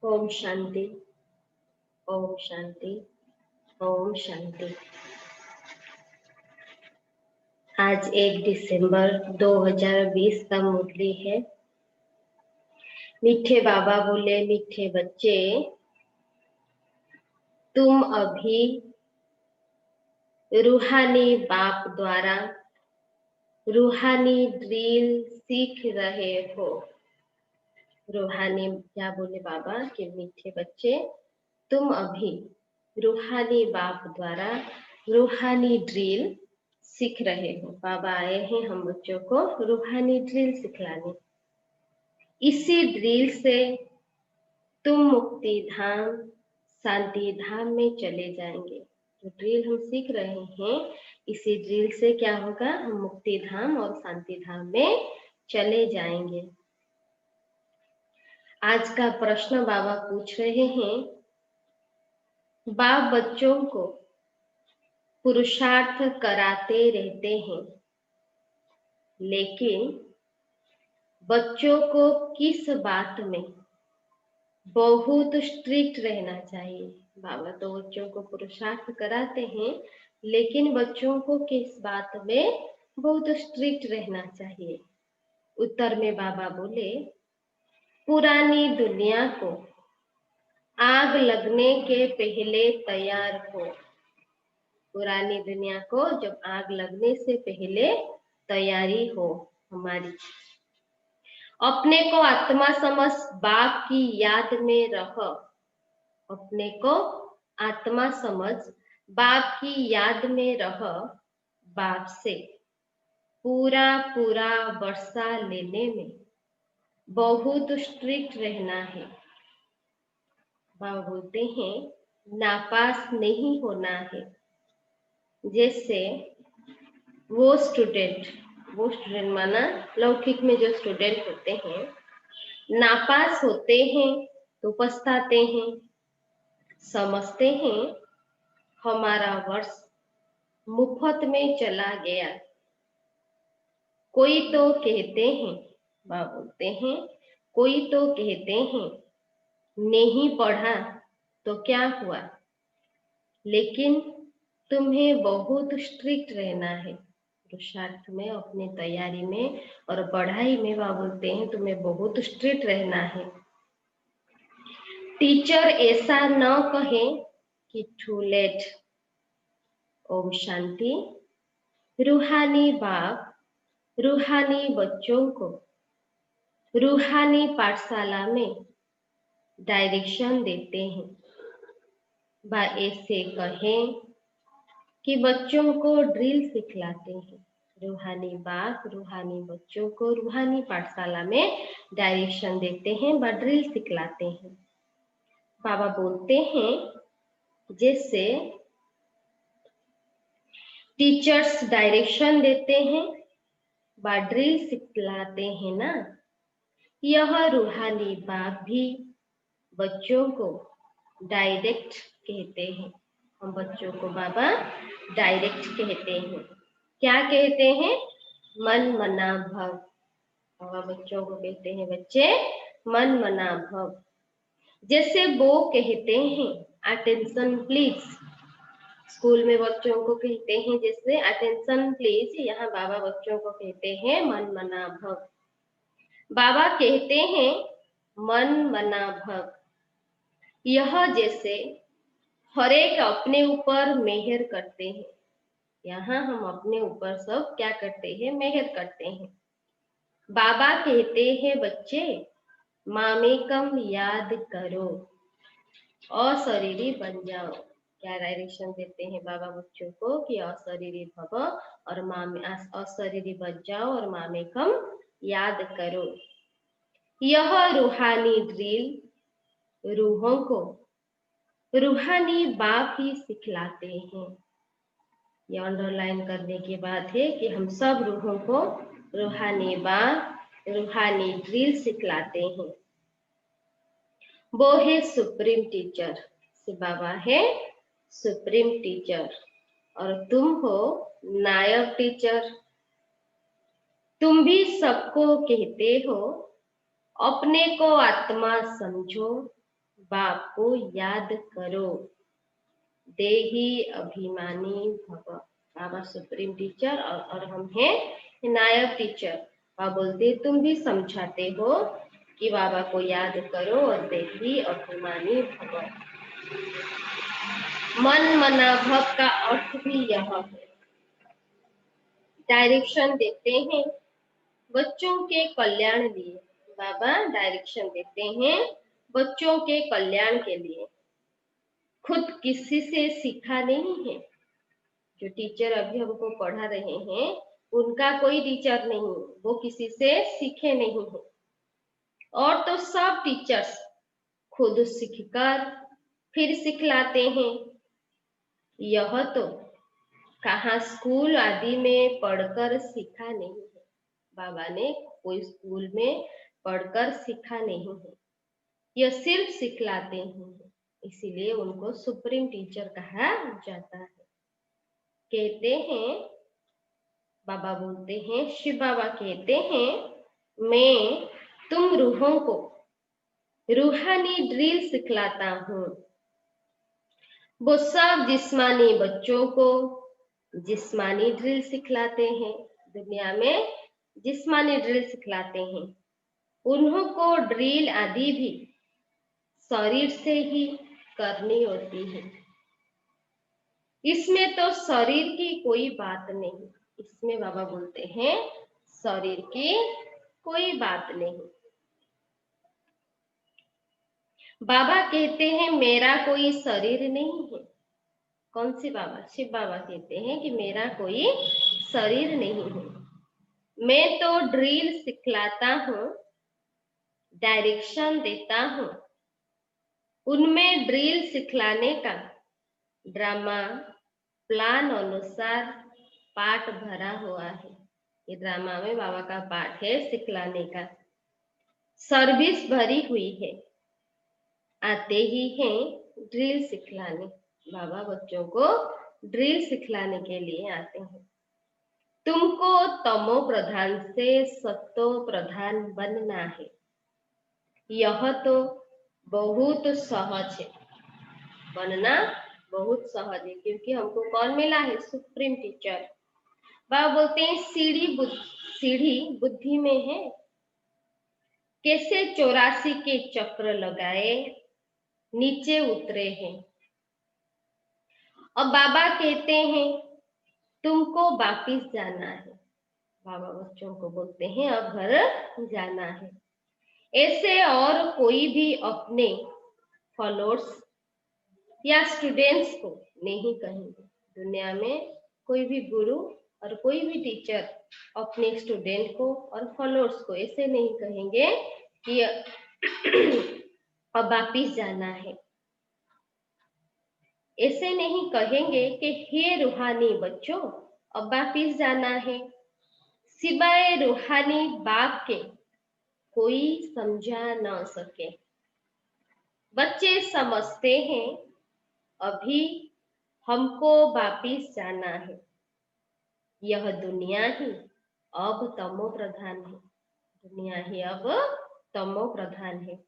ओम शांति, ओम शांति, ओम शांति। आज 1 दिसंबर 2020 का मुरली है। मीठे बाबा बोले, मीठे बच्चे, तुम अभी रूहानी बाप द्वारा रूहानी ड्रिल सीख रहे हो। रूहानी क्या बोले बाबा कि मीठे बच्चे, तुम अभी रूहानी बाप द्वारा रूहानी ड्रिल सीख रहे हो। बाबा आए हैं हम बच्चों को रूहानी ड्रिल सिखलाने। इसी ड्रिल से तुम मुक्ति धाम, शांति धाम में चले जाएंगे। जो ड्रिल हम सीख रहे हैं, इसी ड्रिल से क्या होगा, हम मुक्ति धाम और शांति धाम में चले जाएंगे। आज का प्रश्न बाबा पूछ रहे हैं, बाप बच्चों को पुरुषार्थ कराते रहते हैं, लेकिन बच्चों को किस बात में बहुत स्ट्रिक्ट रहना चाहिए। बाबा तो बच्चों को पुरुषार्थ कराते हैं, लेकिन बच्चों को किस बात में बहुत स्ट्रिक्ट रहना चाहिए। उत्तर में बाबा बोले, पुरानी दुनिया को आग लगने के पहले तैयार हो। पुरानी दुनिया को जब आग लगने से पहले तैयारी हो हमारी। अपने को आत्मा समझ बाप की याद में रह। अपने को आत्मा समझ बाप की याद में रह। बाप से पूरा पूरा वर्षा लेने में बहुत स्ट्रिक्ट रहना है। बाबा बोलते हैं, नापास नहीं होना है। जैसे वो स्टूडेंट माना लौकिक में जो स्टूडेंट होते हैं, नापास होते हैं तो पछताते हैं, समझते हैं हमारा वर्ष मुफ्त में चला गया। कोई तो कहते हैं, बाबा बोलते हैं, कोई तो कहते हैं नहीं पढ़ा तो क्या हुआ, लेकिन तुम्हें बहुत स्ट्रिक्ट रहना है पुरुषार्थ में, अपनी तैयारी में और पढ़ाई में। बाबा बोलते हैं तुम्हें बहुत स्ट्रिक्ट रहना है। टीचर ऐसा न कहे कि टू लेट। ओम शांति। रूहानी बाप रूहानी बच्चों को रूहानी पाठशाला में डायरेक्शन देते हैं। बा ऐसे कहें कि बच्चों को ड्रिल सिखलाते हैं। रूहानी बाप रूहानी बच्चों को रूहानी पाठशाला में डायरेक्शन देते हैं, बा ड्रिल सिखलाते हैं। बाबा बोलते हैं, जैसे टीचर्स डायरेक्शन देते हैं, बा ड्रिल सिखलाते हैं ना, यह रूहानी बाप भी बच्चों को डायरेक्ट कहते हैं। हम बच्चों को बाबा डायरेक्ट कहते हैं। क्या कहते हैं? मन मना भव। बाबा बच्चों को कहते हैं, बच्चे मन मना भव। जैसे वो कहते हैं, अटेंशन प्लीज। स्कूल में बच्चों को कहते हैं जैसे अटेंशन प्लीज, यहाँ बाबा बच्चों को कहते हैं मन मना भव। बाबा कहते हैं मन मना भव। यह जैसे हर एक अपने ऊपर मेहर करते हैं। यहाँ हम अपने ऊपर सब क्या करते हैं? मेहर करते हैं। बाबा कहते हैं, बच्चे मामेकम याद करो, अशरीरी बन जाओ। क्या डायरेक्शन देते हैं बाबा बच्चों को कि अशरीरी भव और अशरीरी बन जाओ और मामेकम याद करो। यह रूहानी ड्रिल रूहों को रूहानी बाप ही सिखलाते हैं। ये अंडरलाइन करने की बात है कि हम सब रूहों को रूहानी बाप रूहानी ड्रिल सिखलाते हैं। वो है सुप्रीम टीचर। बाबा है सुप्रीम टीचर और तुम हो नायब टीचर। तुम भी सबको कहते हो अपने को आत्मा समझो, बाप को याद करो, देही अभिमानी भव। बाबा सुप्रीम टीचर और हम हैं नायब टीचर। बाबा बोलते तुम भी समझाते हो कि बाबा को याद करो और देही अभिमानी भव। मन मना भव का अर्थ भी यह है। डायरेक्शन देते हैं बच्चों के कल्याण लिए। बाबा डायरेक्शन देते हैं बच्चों के कल्याण के लिए, खुद किसी से सीखा नहीं है। जो टीचर अभी हमको पढ़ा रहे हैं उनका कोई टीचर नहीं, वो किसी से सीखे नहीं है। और तो सब टीचर्स खुद सीखकर फिर सिखलाते हैं। यह तो कहाँ स्कूल आदि में पढ़कर सीखा नहीं है। बाबा ने कोई स्कूल में पढ़कर सीखा नहीं है, यह सिर्फ सिखलाते हैं, इसीलिए उनको सुप्रीम टीचर कहा जाता है। कहते हैं, बाबा बोलते हैं, शिव बाबा कहते हैं मैं तुम रूहों को रूहानी ड्रिल सिखलाता हूँ। वो सब जिस्मानी बच्चों को जिस्मानी ड्रिल सिखलाते हैं। दुनिया में जिस्मानी ड्रिल सिखलाते हैं। उन्हों को ड्रिल आदि भी शरीर से ही करनी होती है। इसमें तो शरीर की कोई बात नहीं। इसमें बाबा बोलते हैं शरीर की कोई बात नहीं। बाबा कहते हैं मेरा कोई शरीर नहीं है। कौन सी बाबा? शिव बाबा कहते हैं कि मेरा कोई शरीर नहीं है, मैं तो ड्रिल सिखलाता हूँ, डायरेक्शन देता हूँ। उनमें ड्रिल सिखलाने का ड्रामा प्लान अनुसार पाठ भरा हुआ है। ये ड्रामा में बाबा का पाठ है सिखलाने का। सर्विस भरी हुई है, आते ही हैं ड्रिल सिखलाने। बाबा बच्चों को ड्रिल सिखलाने के लिए आते हैं। तुमको तमो प्रधान से सत्तो प्रधान बनना है। यह तो बहुत सहज है, बनना बहुत सहज है, क्योंकि हमको कौन मिला है? Supreme teacher. बाबा बोलते हैं सीढ़ी बुद्धि में है। कैसे 84 के चक्र लगाए नीचे उतरे हैं। अब बाबा कहते हैं तुमको वापिस जाना है। बाबा बच्चों को बोलते हैं अब घर जाना है। ऐसे और कोई भी अपने फॉलोअर्स या स्टूडेंट्स को नहीं कहेंगे। दुनिया में कोई भी गुरु और कोई भी टीचर अपने स्टूडेंट को और फॉलोअर्स को ऐसे नहीं कहेंगे कि अब वापिस जाना है। ऐसे नहीं कहेंगे कि हे रूहानी बच्चों अब वापिस जाना है। सिवाय रूहानी बाप के कोई समझा न सके। बच्चे समझते हैं अभी हमको वापिस जाना है। यह दुनिया ही अब तमो प्रधान है। दुनिया ही अब तमो प्रधान है।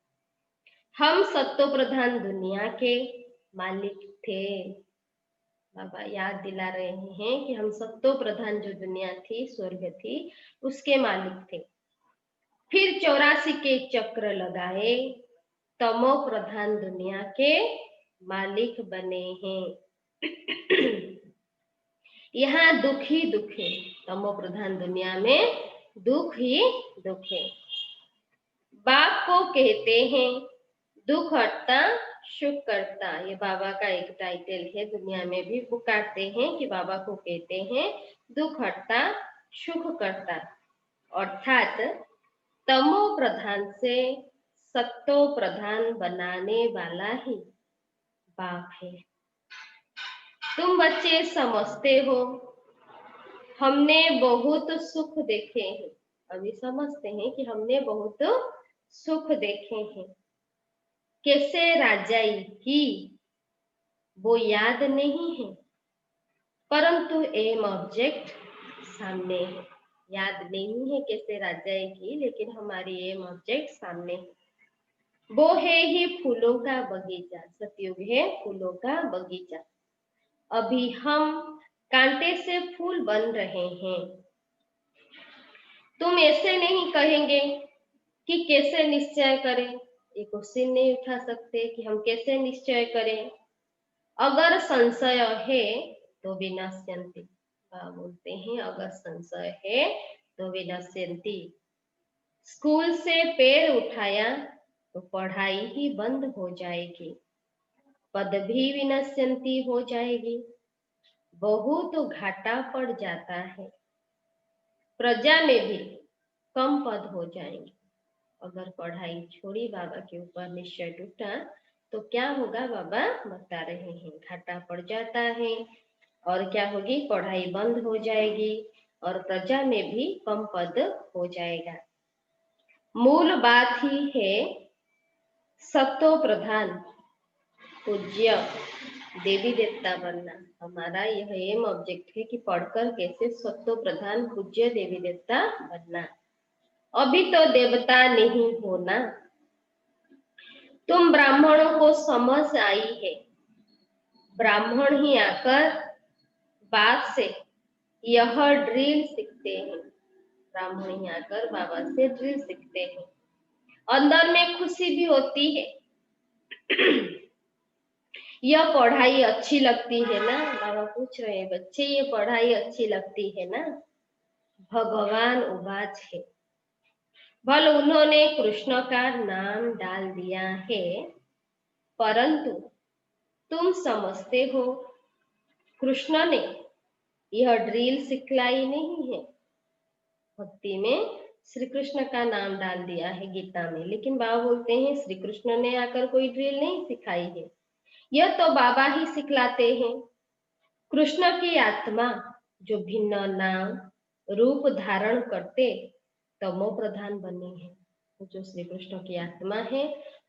हम सत्तो प्रधान दुनिया के मालिक थे। बाबा याद दिला रहे हैं कि हम सत्तो प्रधान जो दुनिया थी, स्वर्ग थी, उसके मालिक थे। फिर 84 के चक्र लगाए, तमो प्रधान दुनिया के मालिक बने हैं। यहाँ दुख ही दुख है। तमो प्रधान दुनिया में दुख ही दुख है। बाप को कहते हैं दुख हटता सुख करता। ये बाबा का एक टाइटल है। दुनिया में भी पुकारते हैं कि बाबा को कहते हैं दुख हटता सुख करता। अर्थात तमो प्रधान से सत्तो प्रधान बनाने वाला ही बाप है। तुम बच्चे समझते हो हमने बहुत सुख देखे हैं। अभी समझते हैं कि हमने बहुत सुख देखे हैं। कैसे राजाई की वो याद नहीं है, परंतु एम ऑब्जेक्ट सामने है। याद नहीं है कैसे राजाई की, लेकिन हमारी एम ऑब्जेक्ट सामने है। वो है ही फूलों का बगीचा, सतयुग है फूलों का बगीचा। अभी हम कांटे से फूल बन रहे हैं। तुम ऐसे नहीं कहेंगे कि कैसे निश्चय करें, ये क्वेश्चन नहीं उठा सकते कि हम कैसे निश्चय करें। अगर संशय है तो विनश्यन्ति, बोलते हैं अगर संशय है तो विनश्यन्ति। स्कूल से पैर उठाया तो पढ़ाई ही बंद हो जाएगी, पदवी विनश्यन्ति हो जाएगी। बहुत घाटा पड़ जाता है, प्रजा में भी कम पद हो जाएंगे। अगर पढ़ाई छोड़ी बाबा के ऊपर निश्चय टूटा तो क्या होगा, बाबा बता रहे हैं घाटा पड़ जाता है और क्या होगी, पढ़ाई बंद हो जाएगी और प्रजा में भी कम पद हो जाएगा। मूल बात ही है सत्व प्रधान पूज्य देवी देवता बनना। हमारा यह एम ऑब्जेक्ट है कि पढ़कर कैसे सत्व प्रधान पूज्य देवी देवता बनना। अभी तो देवता नहीं होना। तुम ब्राह्मणों को समझ आई है, ब्राह्मण ही आकर बाप से यह ड्रिल सीखते हैं, ब्राह्मण ही आकर बाबा से ड्रिल सीखते हैं। अंदर में खुशी भी होती है। यह पढ़ाई अच्छी लगती है ना, बाबा पूछ रहे हैं बच्चे ये पढ़ाई अच्छी लगती है ना। भगवान उवाच है, भले उन्होंने कृष्ण का नाम डाल दिया है, परंतु तुम समझते हो कृष्ण ने यह ड्रिल सिखलाई नहीं है। भक्ति में श्री कृष्ण का नाम डाल दिया है गीता में, लेकिन बाबा बोलते हैं श्री कृष्ण ने आकर कोई ड्रिल नहीं सिखाई है, यह तो बाबा ही सिखलाते हैं। कृष्ण की आत्मा जो भिन्न नाम रूप धारण करते तमो प्रधान बनी है। जो श्री कृष्ण की आत्मा है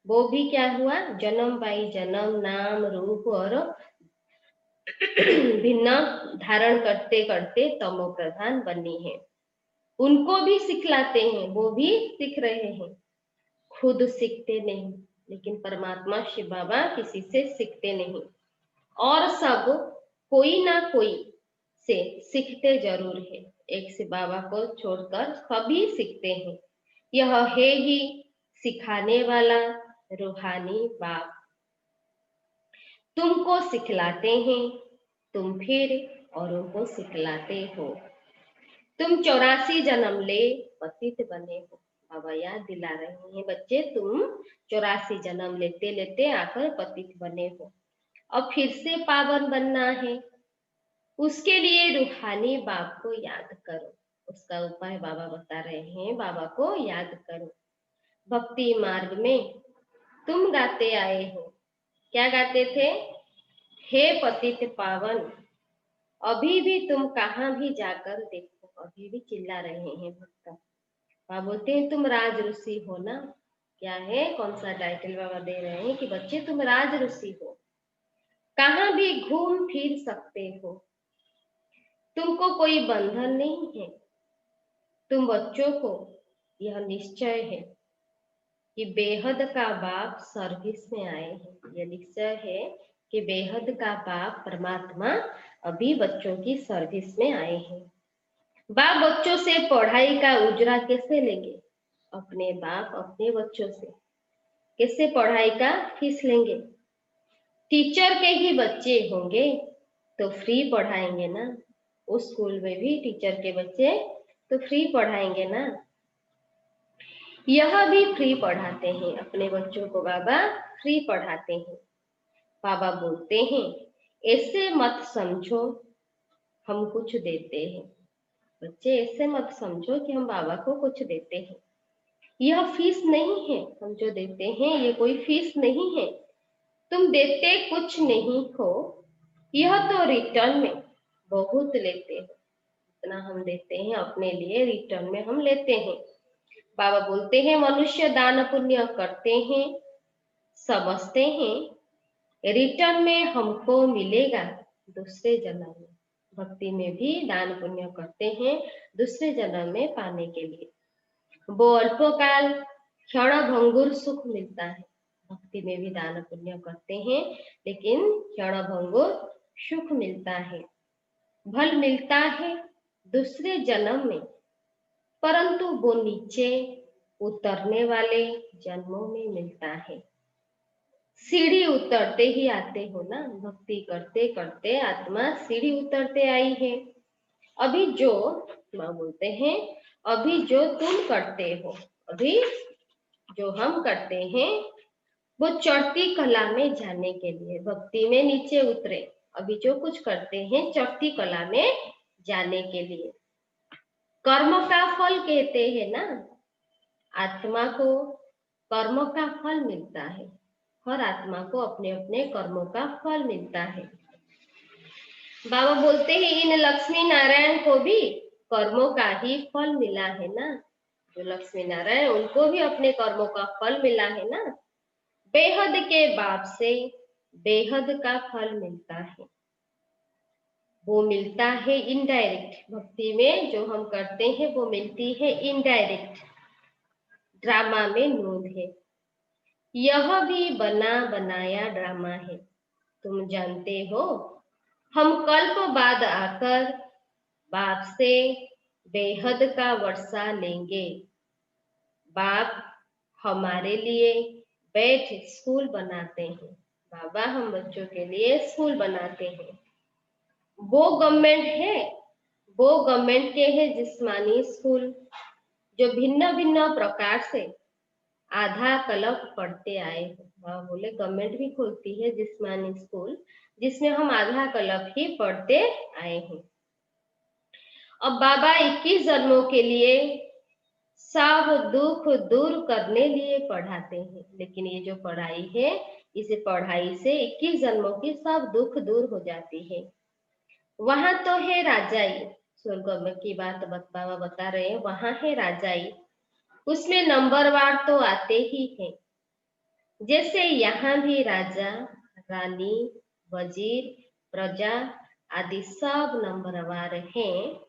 वो भी क्या हुआ, जन्म बाई जन्म नाम रूप और भिन्न धारण करते करते तमो प्रधान बनी है। उनको भी सिखलाते हैं, वो भी सीख रहे हैं, खुद सीखते नहीं, लेकिन परमात्मा शिव बाबा किसी से सीखते नहीं और सब कोई ना कोई से सीखते जरूर है। एक से बाबा को छोड़कर सभी सीखते हैं। यह है ही सिखाने वाला रूहानी बाप। तुमको सिखलाते हैं, तुम फिर औरों को सिखलाते हो। तुम 84 जन्म ले पतित बने हो। बाबा याद दिला रहे हैं बच्चे, तुम 84 जन्म लेते लेते आकर पतित बने हो, अब फिर से पावन बनना है। उसके लिए रूहानी बाप को याद करो। उसका उपाय बाबा बता रहे हैं, बाबा को याद करो। भक्ति मार्ग में तुम गाते आए हो, क्या गाते थे, हे पतित पावन। अभी भी तुम कहाँ भी जाकर देखो, अभी भी चिल्ला रहे हैं भक्त। बाबा बोलते हैं तुम राज ऋषि हो ना। क्या है, कौन सा टाइटल बाबा दे रहे हैं कि बच्चे तुम राज ऋषि हो, कहाँ भी घूम फिर सकते हो, तुमको कोई बंधन नहीं है। तुम बच्चों को यह निश्चय है कि बेहद का बाप सर्विस में आए हैं। यह निश्चय है कि बेहद का बाप परमात्मा अभी बच्चों की सर्विस में आए हैं। बाप बच्चों से पढ़ाई का उजरा कैसे लेंगे, अपने बाप अपने बच्चों से कैसे पढ़ाई का फीस लेंगे। टीचर के ही बच्चे होंगे तो फ्री पढ़ाएंगे ना, उस स्कूल में भी टीचर के बच्चे तो फ्री पढ़ाएंगे ना। यह भी फ्री पढ़ाते हैं, अपने बच्चों को बाबा फ्री पढ़ाते हैं। बाबा बोलते हैं ऐसे मत समझो हम कुछ देते हैं। बच्चे ऐसे मत समझो कि हम बाबा को कुछ देते हैं, यह फीस नहीं है। हम जो देते हैं ये कोई फीस नहीं है, तुम देते कुछ नहीं हो, यह तो रिटर्न में बहुत लेते हो। इतना हम देते हैं अपने लिए, रिटर्न में हम लेते हैं। बाबा बोलते हैं मनुष्य दान पुण्य करते हैं, समझते हैं रिटर्न में हमको मिलेगा दूसरे जन्म में। भक्ति में भी दान पुण्य करते हैं दूसरे जन्म में पाने के लिए। वो अल्पकाल क्षण भंगुर सुख मिलता है। भक्ति में भी दान पुण्य करते हैं, लेकिन क्षण भंगुर सुख मिलता है, फल मिलता है दूसरे जन्म में, परंतु वो नीचे उतरने वाले जन्मों में मिलता है। सीढ़ी उतरते ही आते हो ना, भक्ति करते करते आत्मा सीढ़ी उतरते आई है। अभी जो माँ बोलते हैं, अभी जो तुम करते हो, अभी जो हम करते हैं, वो चढ़ती कला में जाने के लिए, भक्ति में नीचे उतरे। अभी जो कुछ करते हैं चढ़ती कला में जाने के लिए। कर्म का फल कहते हैं ना, आत्मा को कर्म का फल मिलता है। हर आत्मा को अपने अपने कर्मों का फल मिलता है। बाबा बोलते हैं इन लक्ष्मी नारायण को भी कर्मों का ही फल मिला है ना। जो लक्ष्मी नारायण, उनको भी अपने कर्मों का फल मिला है ना। बेहद के बाप से बेहद का फल मिलता है, वो मिलता है इनडायरेक्ट। भक्ति में जो हम करते हैं वो मिलती है इनडायरेक्ट। ड्रामा में नोंद है, यह भी बना बनाया ड्रामा है। तुम जानते हो हम कल्प बाद आकर बाप से बेहद का वर्षा लेंगे। बाप हमारे लिए बैठ स्कूल बनाते हैं। बाबा हम बच्चों के लिए स्कूल बनाते हैं। वो गवर्नमेंट है, वो गवर्नमेंट के है जिस्मानी स्कूल, जो भिन्न भिन्न प्रकार से आधा कल्प पढ़ते आए हैं। बोले गवर्नमेंट भी खोलती है जिस्मानी स्कूल, जिसमें हम आधा कल्प ही पढ़ते आए हैं। अब बाबा 21 जन्मों के लिए सब दुख दूर करने लिए पढ़ाते हैं। लेकिन ये जो पढ़ाई है, इस पढ़ाई से 21 जन्मों की सब दुख दूर हो जाती है। वहां तो है राजाई, स्वर्ग में की बात बाबा बता रहे हैं, वहां है राजाई, उसमें नंबरवार तो आते ही हैं। जैसे यहाँ भी राजा, रानी, वजीर, प्रजा आदि सब नंबरवार हैं।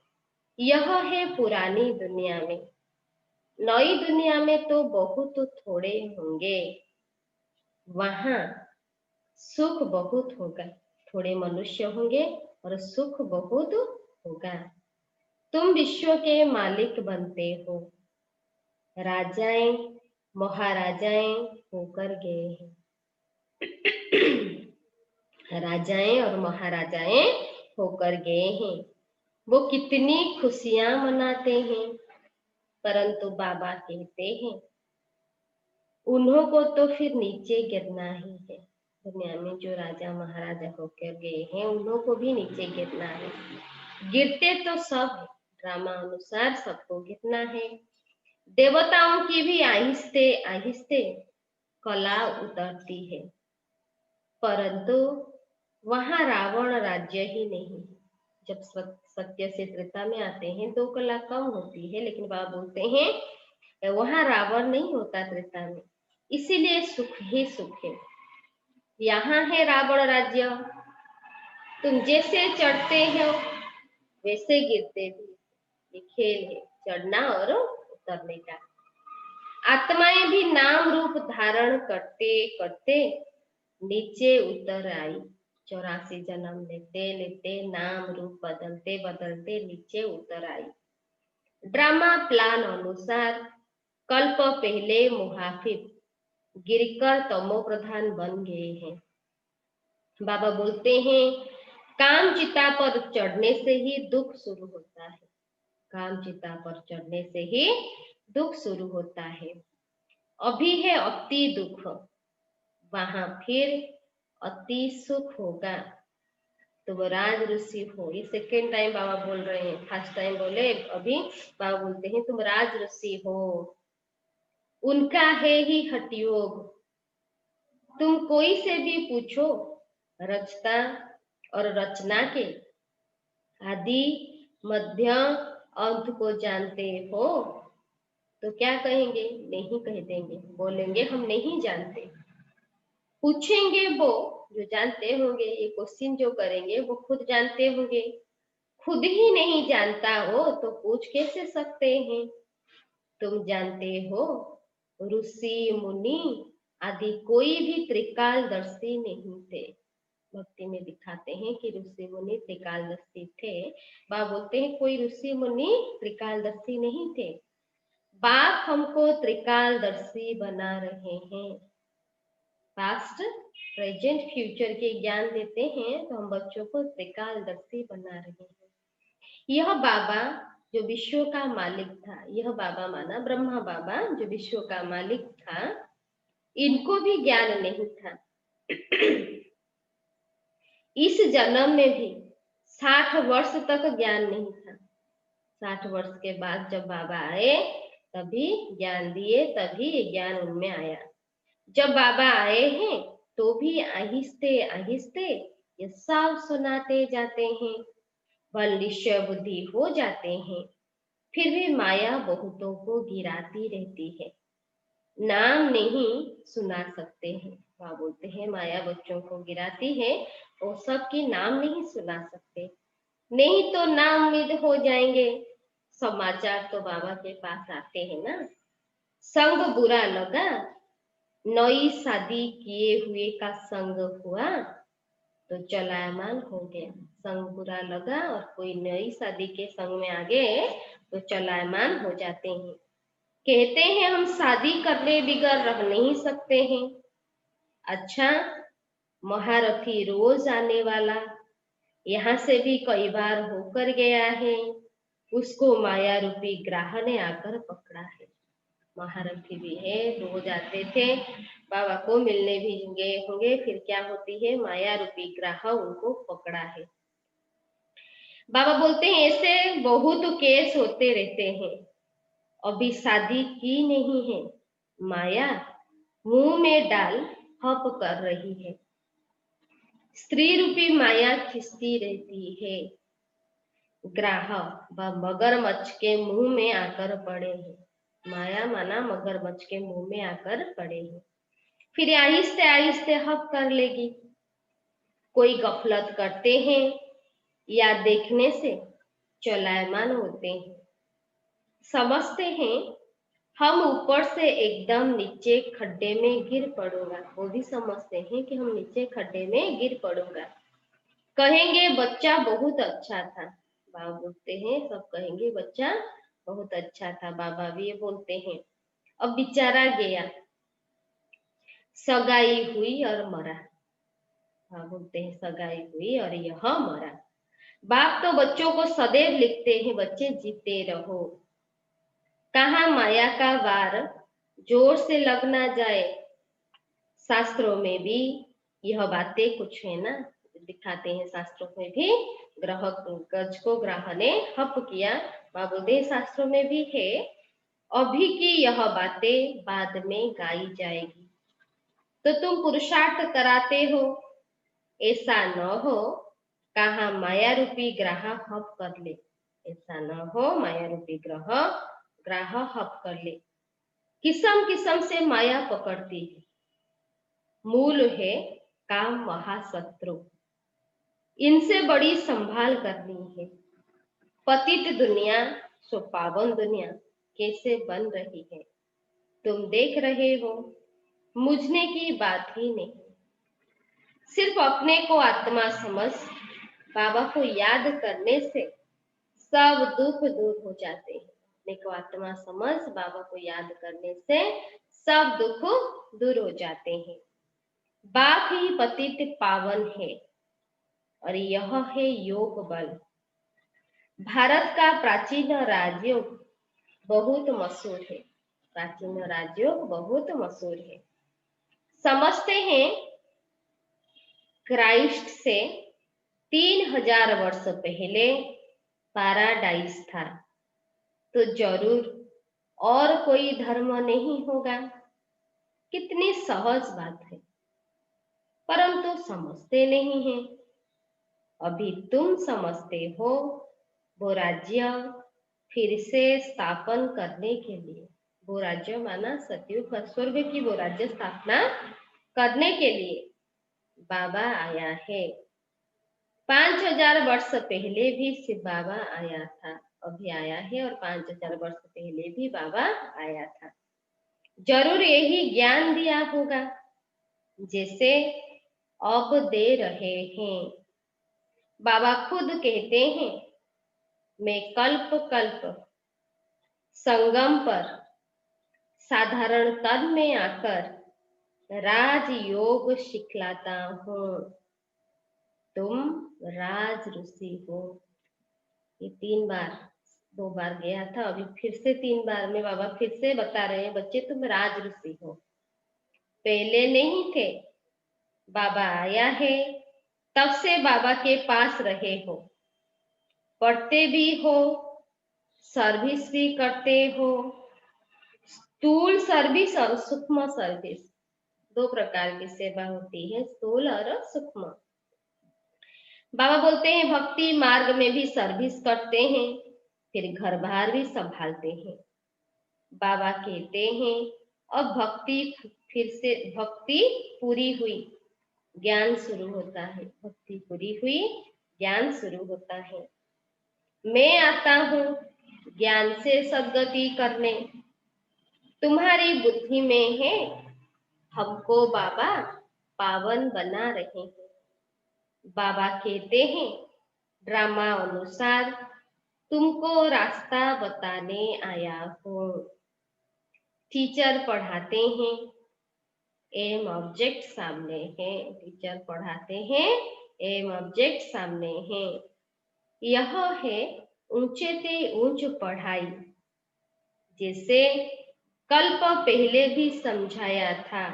यह है पुरानी दुनिया में। नई दुनिया में तो बहुत थोड़े होंगे। वहां सुख बहुत होगा, थोड़े मनुष्य होंगे और सुख बहुत होगा। तुम विश्व के मालिक बनते हो, राजाएं महाराजाएं होकर गए हैं। राजाएं और महाराजाएं होकर गए हैं। वो कितनी खुशियां मनाते हैं, परंतु बाबा कहते हैं उन्हों को तो फिर नीचे गिरना ही है। दुनिया में जो राजा महाराजा होकर गए हैं, उन्हों को भी नीचे गिरना है। गिरते तो सब है, ड्रामा अनुसार सबको गिरना है। देवताओं की भी आहिस्ते आहिस्ते कला उतरती है, परंतु वहां रावण राज्य ही नहीं। जब सत्य से त्रेता में आते हैं तो कला कम होती है, लेकिन बाबा बोलते हैं वहां रावण नहीं होता त्रेता में, इसीलिए सुख ही सुख है। यहाँ है रावण राज्य, तुम जैसे चढ़ते हो वैसे गिरते भी। ये खेल है चढ़ना और उतरने का। आत्माएं भी नाम रूप धारण करते करते नीचे उतर आई। 84 जन्म लेते लेते नाम रूप बदलते बदलते नीचे उतर आई। ड्रामा प्लान अनुसार कल्प पहले मुहाफिज गिरकर तमो प्रधान बन गए हैं। बाबा बोलते हैं काम चिता पर चढ़ने से ही दुख शुरू होता है। काम चिता पर चढ़ने से ही दुख शुरू होता है। अभी है अति दुख, वहां फिर अति सुख होगा। तो वो राज ऋषि हो, ये सेकेंड टाइम बाबा बोल रहे हैं। फर्स्ट टाइम बोले, अभी बाबा बोलते हैं तुम राज ऋषि हो, उनका है ही हठ योग। तुम कोई से भी पूछो रचता और रचना के आदि मध्य अंत को जानते हो, तो क्या कहेंगे? नहीं कह देंगे, बोलेंगे हम नहीं जानते। पूछेंगे वो जो जानते होंगे, ये क्वेश्चन जो करेंगे वो खुद जानते होंगे। खुद ही नहीं जानता हो तो पूछ कैसे सकते हैं? तुम जानते हो ऋषि मुनि आदि कोई भी त्रिकालदर्शी नहीं थे। भक्ति में दिखाते हैं कि ऋषि मुनि त्रिकालदर्शी थे। बाबा बोलते हैं कोई ऋषि मुनि त्रिकालदर्शी नहीं थे, बाप हमको त्रिकालदर्शी बना रहे हैं। पास्ट प्रेजेंट फ्यूचर के ज्ञान देते हैं तो हम बच्चों को त्रिकालदर्शी बना रहे हैं। यह बाबा जो विश्व का मालिक था, यह बाबा माना ब्रह्मा बाबा जो विश्व का मालिक था, इनको भी ज्ञान नहीं था। इस जन्म में भी 60 वर्ष तक ज्ञान नहीं था। 60 वर्ष के बाद जब बाबा आए तभी ज्ञान दिए, तभी ज्ञान उनमें आया। जब बाबा आए हैं तो भी आहिस्ते आहिस्ते ये सब सुनाते जाते हैं, बलिष्ठ बुद्धि हो जाते हैं, फिर भी माया बहुतों को गिराती रहती है। नाम नहीं सुना सकते हैं। वह बोलते हैं माया बच्चों को गिराती है, वो सबकी नाम नहीं सुना सकते, नहीं तो नाउम्मीद हो जाएंगे। समाचार तो बाबा के पास आते हैं ना, संग बुरा लगा, नई शादी किए हुए का संग हुआ तो चलायमान हो गया। संग बुरा लगा और कोई नई शादी के संग में आ गए तो चलायमान हो जाते हैं। कहते हैं हम शादी करने बिगर रह नहीं सकते हैं। अच्छा, महारथी रोज आने वाला यहाँ से भी कई बार होकर गया है, उसको माया रूपी ग्राह ने आकर पकड़ा है। महारथी भी है, रोज आते थे, बाबा को मिलने भी गए होंगे, फिर क्या होती है, माया रूपी ग्राह उनको पकड़ा है। बाबा बोलते हैं ऐसे बहुत केस होते रहते हैं। अभी शादी की नहीं है, माया मुंह में डाल हप कर रही है। स्त्री रूपी माया खिंचती रहती है। ग्राह व मगरमच्छ के मुंह में आकर पड़े हैं। माया माना मगरमच्छ के मुंह में आकर पड़े हैं, फिर आहिस्ते आहिस्ते हप कर लेगी। कोई गफलत करते हैं या देखने से चलायमान होते हैं, समझते हैं हम ऊपर से एकदम नीचे खड्डे में गिर पड़ूंगा। वो भी समझते हैं कि हम नीचे खड्डे में गिर पड़ूंगा। कहेंगे बच्चा बहुत अच्छा था। बाबा बोलते हैं सब कहेंगे बच्चा बहुत अच्छा था। बाबा भी ये बोलते हैं अब बेचारा गया, सगाई हुई और मरा। बाबा बोलते हैं सगाई हुई और यह मरा। बाप तो बच्चों को सदैव लिखते हैं बच्चे जीते रहो। कहा माया का वार जोर से लग ना जाए। शास्त्रों में भी यह बातें कुछ है ना, दिखाते हैं शास्त्रों में भी ग्रह गज को ग्रह ने हप किया। बाबुदे शास्त्रों में भी है, अभी की यह बातें बाद में गाई जाएगी। तो तुम पुरुषार्थ कराते हो, ऐसा न हो कहा माया रूपी ग्रह हप कर ले। ऐसा न हो माया रूपी ग्रह हप कर ले। किस्म किस्म से माया पकड़ती है, मूल है काम महाशत्रु, इनसे बड़ी संभाल करनी है। पतित दुनिया सो पावन दुनिया कैसे बन रही है, तुम देख रहे हो। मुझने की बात ही नहीं, सिर्फ अपने को आत्मा समझ बाबा को याद करने से सब दुख दूर हो जाते हैं। अपने को आत्मा समझ बाबा को याद करने से सब दुख दूर हो जाते हैं। बाप ही पतित पावन है और यह है योग बल। भारत का प्राचीन राजयोग बहुत मशहूर है। प्राचीन राजयोग बहुत मशहूर है। समझते हैं क्राइस्ट से 3000 वर्ष पहले पैराडाइज था, तो जरूर और कोई धर्म नहीं होगा। कितनी सहज बात है, परंतु समझते नहीं हैं। अभी तुम समझते हो, वो राज्य फिर से स्थापन करने के लिए, वो राज्य माना सतयुग स्वर्ग की वो राज्य स्थापना करने के लिए बाबा आया है। 5000 वर्ष पहले भी शिव बाबा आया था, अभी आया है, और 5000 वर्ष पहले भी बाबा आया था। जरूर यही ज्ञान दिया होगा जैसे अब दे रहे हैं। बाबा खुद कहते हैं, मैं कल्प कल्प संगम पर साधारण तन में आकर राजयोग सिखलाता हूँ। तुम राज ऋषि हो। ये 3 बार, 2 बार गया था, अभी फिर से 3 बार में बाबा फिर से बता रहे हैं, बच्चे तुम राज ऋषि हो। पहले नहीं थे, बाबा आया है, तब से बाबा के पास रहे हो, पढ़ते भी हो, सर्विस भी करते हो। स्थूल सर्विस और सूक्ष्म सर्विस, 2 प्रकार की सेवा होती है, स्थूल और सूक्ष्म। बाबा बोलते हैं भक्ति मार्ग में भी सर्विस करते हैं, फिर घर बार भी संभालते हैं। बाबा कहते हैं अब भक्ति फिर से, भक्ति पूरी हुई, ज्ञान शुरू होता है। भक्ति पूरी हुई, ज्ञान शुरू होता है। मैं आता हूँ ज्ञान से सद्गति करने, तुम्हारी बुद्धि में है, हमको बाबा पावन बना रहे हैं। बाबा कहते हैं ड्रामा अनुसार तुमको रास्ता बताने आया हूँ। टीचर पढ़ाते हैं, एम ऑब्जेक्ट सामने है। टीचर पढ़ाते हैं, एम ऑब्जेक्ट सामने है। यह है ऊंचे से ऊंच पढ़ाई, जैसे कल्प पहले भी समझाया था,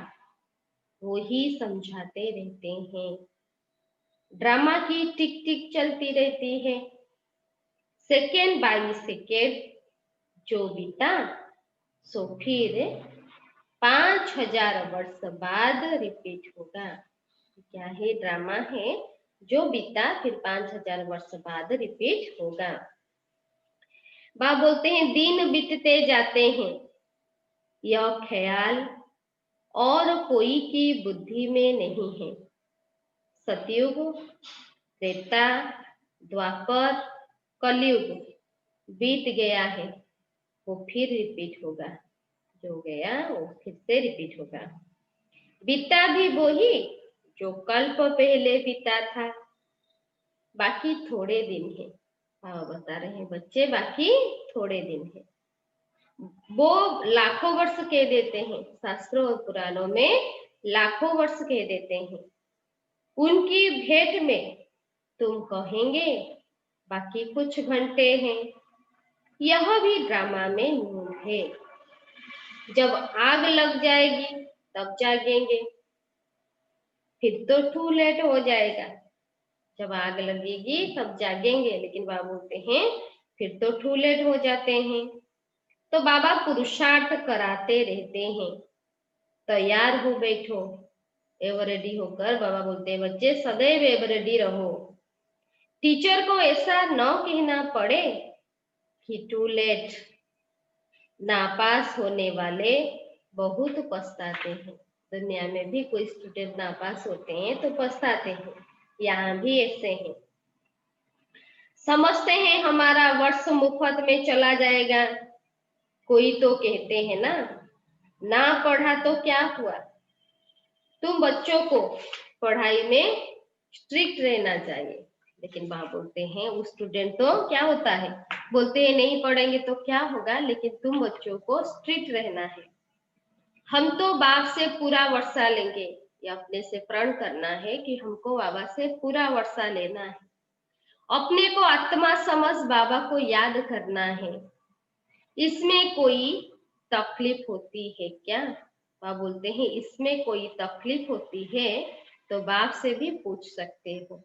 वो ही समझाते रहते हैं। ड्रामा की टिक टिक चलती रहती है, सेकेंड बाय सेकेंड जो बीता सो फिर 5000 वर्ष बाद रिपीट होगा। क्या है? ड्रामा है, जो बीता फिर 5000 वर्ष बाद रिपीट होगा। बाबा बोलते हैं दिन बीतते जाते हैं, यह ख्याल और कोई की बुद्धि में नहीं है। सतयुग, त्रेता, द्वापर, कलयुग बीत गया है, वो फिर रिपीट होगा। जो गया वो फिर से रिपीट होगा। बीता भी वही जो कल्प पहले बीता था, बाकी थोड़े दिन है। हाँ, बता रहे हैं बच्चे, बाकी थोड़े दिन है। वो लाखों वर्ष कह देते हैं, शास्त्रों और पुराणों में लाखों वर्ष कह देते हैं। उनकी भेंट में तुम कहेंगे बाकी कुछ घंटे हैं। यह भी ड्रामा में न्यून है। जब आग लग जाएगी तब जागेंगे, फिर तो टू लेट हो जाएगा। जब आग लगेगी तब जागेंगे, लेकिन बाबा बोलते हैं फिर तो टू लेट हो जाते हैं। तो बाबा पुरुषार्थ कराते रहते हैं, तैयार हो बैठो, एवर रेडी होकर। बाबा बोलते हैं बच्चे सदैव एवर रेडी रहो। टीचर को ऐसा न कहना पड़े कि टू लेट। नापास होने वाले बहुत पछताते हैं। दुनिया में भी कोई स्टूडेंट नापास होते हैं तो पछताते हैं, यहाँ भी ऐसे हैं। समझते हैं हमारा वर्ष मुफ्त में चला जाएगा। कोई तो कहते हैं ना पढ़ा तो क्या हुआ। तुम बच्चों को पढ़ाई में स्ट्रिक्ट रहना चाहिए, लेकिन वहां बोलते हैं उस स्टूडेंट तो क्या होता है, बोलते हैं नहीं पढ़ेंगे तो क्या होगा, लेकिन तुम बच्चों को स्ट्रिक्ट रहना है। हम तो बाप से पूरा वर्षा लेंगे, या अपने से प्रण करना है कि हमको बाबा से पूरा वर्षा लेना है। अपने को आत्मा समझ बाबा को याद करना है। इसमें कोई तकलीफ होती है क्या? बाबा बोलते हैं इसमें कोई तकलीफ होती है तो बाप से भी पूछ सकते हो।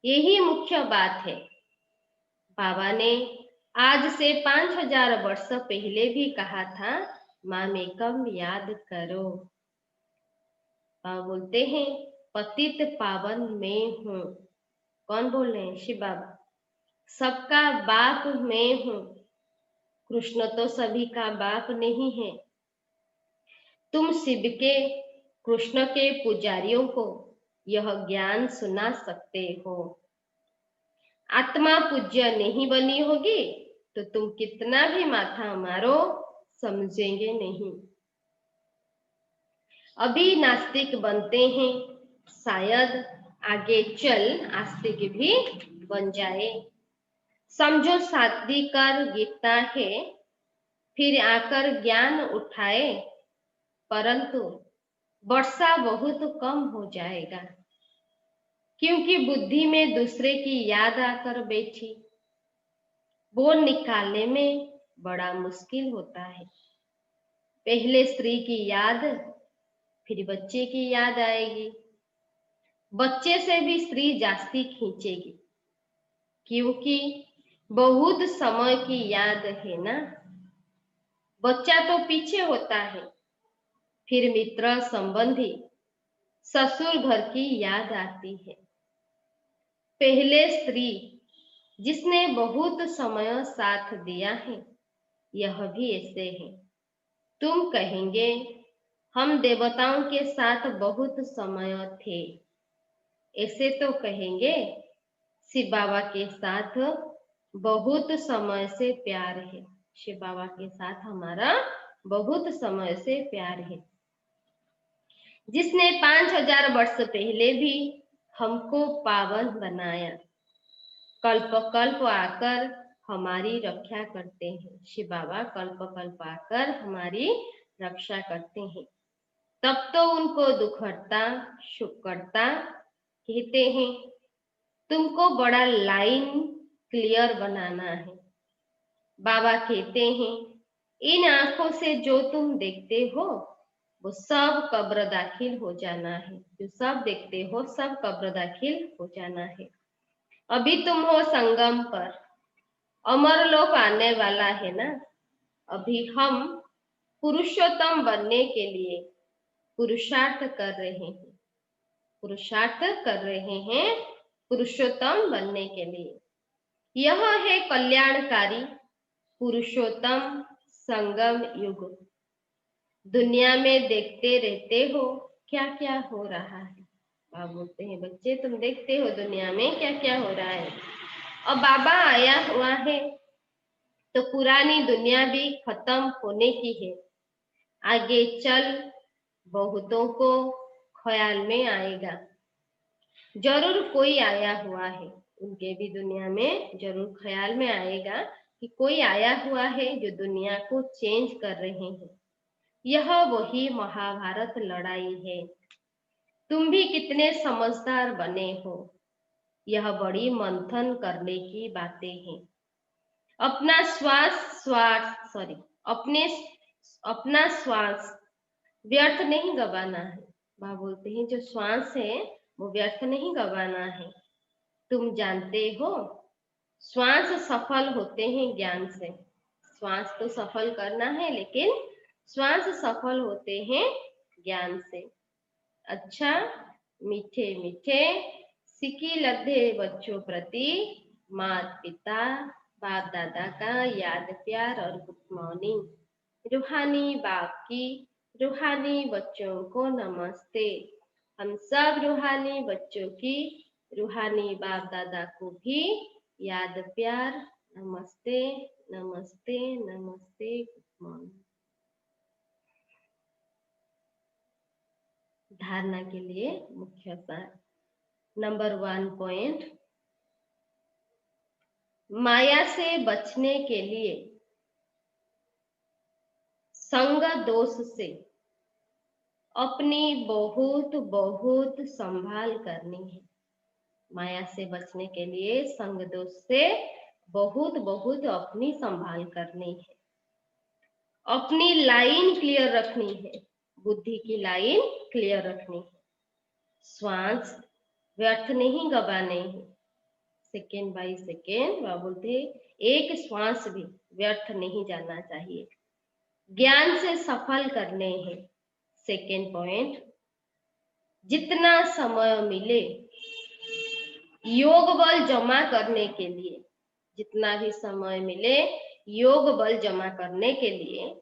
यही मुख्य बात है। बाबा ने आज से 5000 वर्ष पहले भी कहा था मामेकम याद करो। बाबा बोलते हैं पतित पावन मैं हूँ। कौन बोल रहे हैं? शिव बाबा। सबका बाप मैं हूँ। कृष्ण तो सभी का बाप नहीं है। तुम शिव के, कृष्ण के पुजारियों को यह ज्ञान सुना सकते हो। आत्मा पूज्य नहीं बनी होगी तो तुम कितना भी माथा मारो समझेंगे नहीं। अभी नास्तिक बनते हैं, शायद आगे चल आस्तिक भी बन जाए। समझो शादी कर गिरता है, फिर आकर ज्ञान उठाए, परंतु वर्षा बहुत कम हो जाएगा, क्योंकि बुद्धि में दूसरे की याद आकर बैठी। वो निकालने में बड़ा मुश्किल होता है। पहले स्त्री की याद, फिर बच्चे की याद आएगी। बच्चे से भी स्त्री जास्ती खींचेगी, क्योंकि बहुत समय की याद है ना। बच्चा तो पीछे होता है, फिर मित्र संबंधी ससुर घर की याद आती है। पहले स्त्री जिसने बहुत समय साथ दिया है, यह भी ऐसे है। तुम कहेंगे हम देवताओं के साथ बहुत समय थे, ऐसे तो कहेंगे शिव बाबा के साथ बहुत समय से प्यार है। शिव बाबा के साथ हमारा बहुत समय से प्यार है, जिसने 5000 वर्ष पहले भी हमको पावन बनाया, कल्प कल्प आकर हमारी रक्षा करते हैं। शिव बाबा कल्प कल्प आकर हमारी रक्षा करते हैं। तब तो उनको दुखहर्ता शुभकर्ता कहते हैं। तुमको बड़ा लाइन क्लियर बनाना है। बाबा कहते हैं, इन आंखों से जो तुम देखते हो वो सब कब्र दाखिल हो जाना है। जो सब देखते हो सब कब्र दाखिल हो जाना है। अभी तुम हो संगम पर, अमर लोक आने वाला है ना। अभी हम पुरुषोत्तम बनने के लिए पुरुषार्थ कर रहे हैं, पुरुषार्थ कर रहे हैं पुरुषोत्तम बनने के लिए। यह है कल्याणकारी पुरुषोत्तम संगम युग। दुनिया में देखते रहते हो क्या क्या हो रहा है। आप बोलते हैं बच्चे तुम देखते हो दुनिया में क्या क्या हो रहा है। अब बाबा आया हुआ है तो पुरानी दुनिया भी खत्म होने की है। आगे चल बहुतों को ख्याल में आएगा, जरूर कोई आया हुआ है। उनके भी दुनिया में जरूर ख्याल में आएगा कि कोई आया हुआ है जो दुनिया को चेंज कर रहे हैं। यह वही महाभारत लड़ाई है। तुम भी कितने समझदार बने हो। यह बड़ी मंथन करने की बातें हैं। अपना अपने अपना श्वास व्यर्थ नहीं गवाना है। वह बोलते हैं जो श्वास है वो व्यर्थ नहीं गवाना है। तुम जानते हो श्वास सफल होते हैं ज्ञान से। श्वास तो सफल करना है, लेकिन श्वास सफल होते हैं ज्ञान से। अच्छा, मीठे मीठे सिक्की लद्दे बच्चों प्रति माता पिता बाप दादा का याद प्यार और गुड मॉर्निंग। रूहानी बाप की रूहानी बच्चों को नमस्ते। हम सब रूहानी बच्चों की रूहानी बाप दादा को भी याद प्यार नमस्ते नमस्ते नमस्ते गुड मॉर्निंग। धारणा के लिए मुख्य सार। नंबर 1 पॉइंट, माया से बचने के लिए संग दोष से अपनी बहुत बहुत संभाल करनी है। माया से बचने के लिए संग दोष से बहुत बहुत अपनी संभाल करनी है। अपनी लाइन क्लियर रखनी है, बुद्धि की लाइन क्लियर रखनी है। श्वास व्यर्थ नहीं गवाने हैं। सेकेंड बाय सेकेंड वह बोलते एक श्वास भी व्यर्थ नहीं जाना चाहिए। ज्ञान से सफल करने हैं। सेकेंड पॉइंट, जितना समय मिले योग बल जमा करने के लिए, जितना भी समय मिले योग बल जमा करने के लिए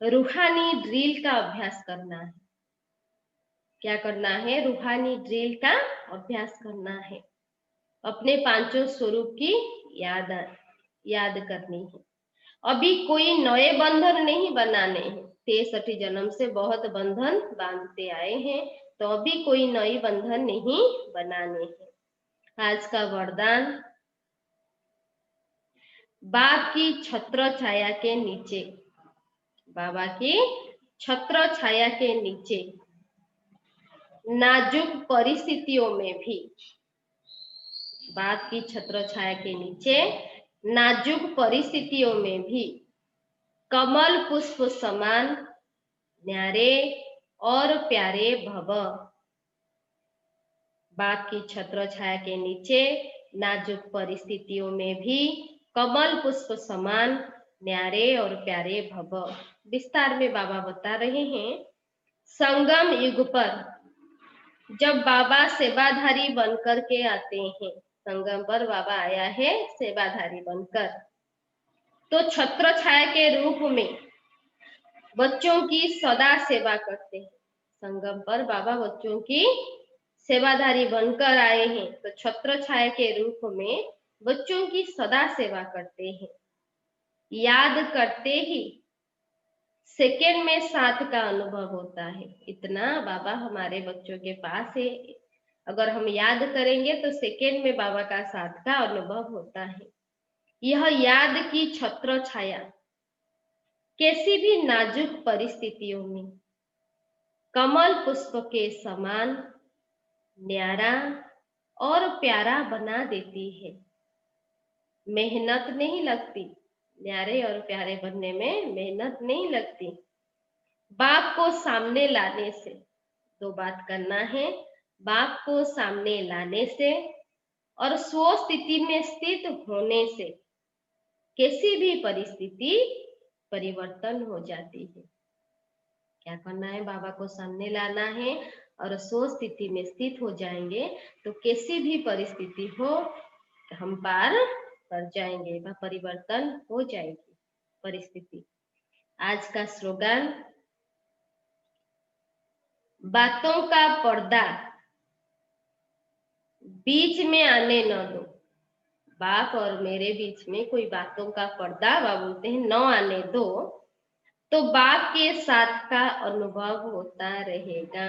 रूहानी ड्रिल का अभ्यास करना है। क्या करना है? रूहानी ड्रिल का अभ्यास करना है। अपने पांचों स्वरूप की याद करनी है। अभी कोई नए बंधन नहीं बनाने हैं। 63 जन्म से बहुत बंधन बांधते आए हैं, तो अभी कोई नई बंधन नहीं बनाने हैं। आज का वरदान, बाप की छत्र छाया के नीचे, बाबा की छत्र छाया के नीचे नाजुक परिस्थितियों में भी, बाप की छत्र छाया के नीचे नाजुक परिस्थितियों में भी कमल पुष्प समान न्यारे और प्यारे भव। बाप की छत्र छाया के नीचे नाजुक परिस्थितियों में भी कमल पुष्प समान न्यारे और प्यारे भव। विस्तार में बाबा बता रहे हैं, संगम युग पर जब बाबा सेवाधारी बनकर के आते हैं, संगम पर बाबा आया है सेवाधारी बनकर, तो छत्र छाया के रूप में बच्चों की सदा सेवा करते हैं। संगम पर बाबा बच्चों की सेवाधारी बनकर आए हैं, तो छत्र छाया के रूप में बच्चों की सदा सेवा करते हैं। याद करते ही सेकेंड में साथ का अनुभव होता है। इतना बाबा हमारे बच्चों के पास है, अगर हम याद करेंगे तो सेकेंड में बाबा का साथ का अनुभव होता है। यह याद की छत्र छाया कैसी भी नाजुक परिस्थितियों में कमल पुष्प के समान न्यारा और प्यारा बना देती है। मेहनत नहीं लगती, न्यारे और प्यारे बनने में मेहनत नहीं लगती। बाप को सामने लाने से, दो बात करना है, बाप को सामने लाने से और स्व स्थिति में स्थित होने से किसी भी परिस्थिति परिवर्तन हो जाती है। क्या करना है, बाबा को सामने लाना है और स्व स्थिति में स्थित हो जाएंगे तो किसी भी परिस्थिति हो हम पार कर जाएंगे, वह परिवर्तन हो जाएगी परिस्थिति। आज का स्लोगन, बातों का पर्दा बीच में आने न दो। बाप और मेरे बीच में कोई बातों का पर्दा, बाप बोलते हैं, न आने दो, तो बाप के साथ का अनुभव होता रहेगा।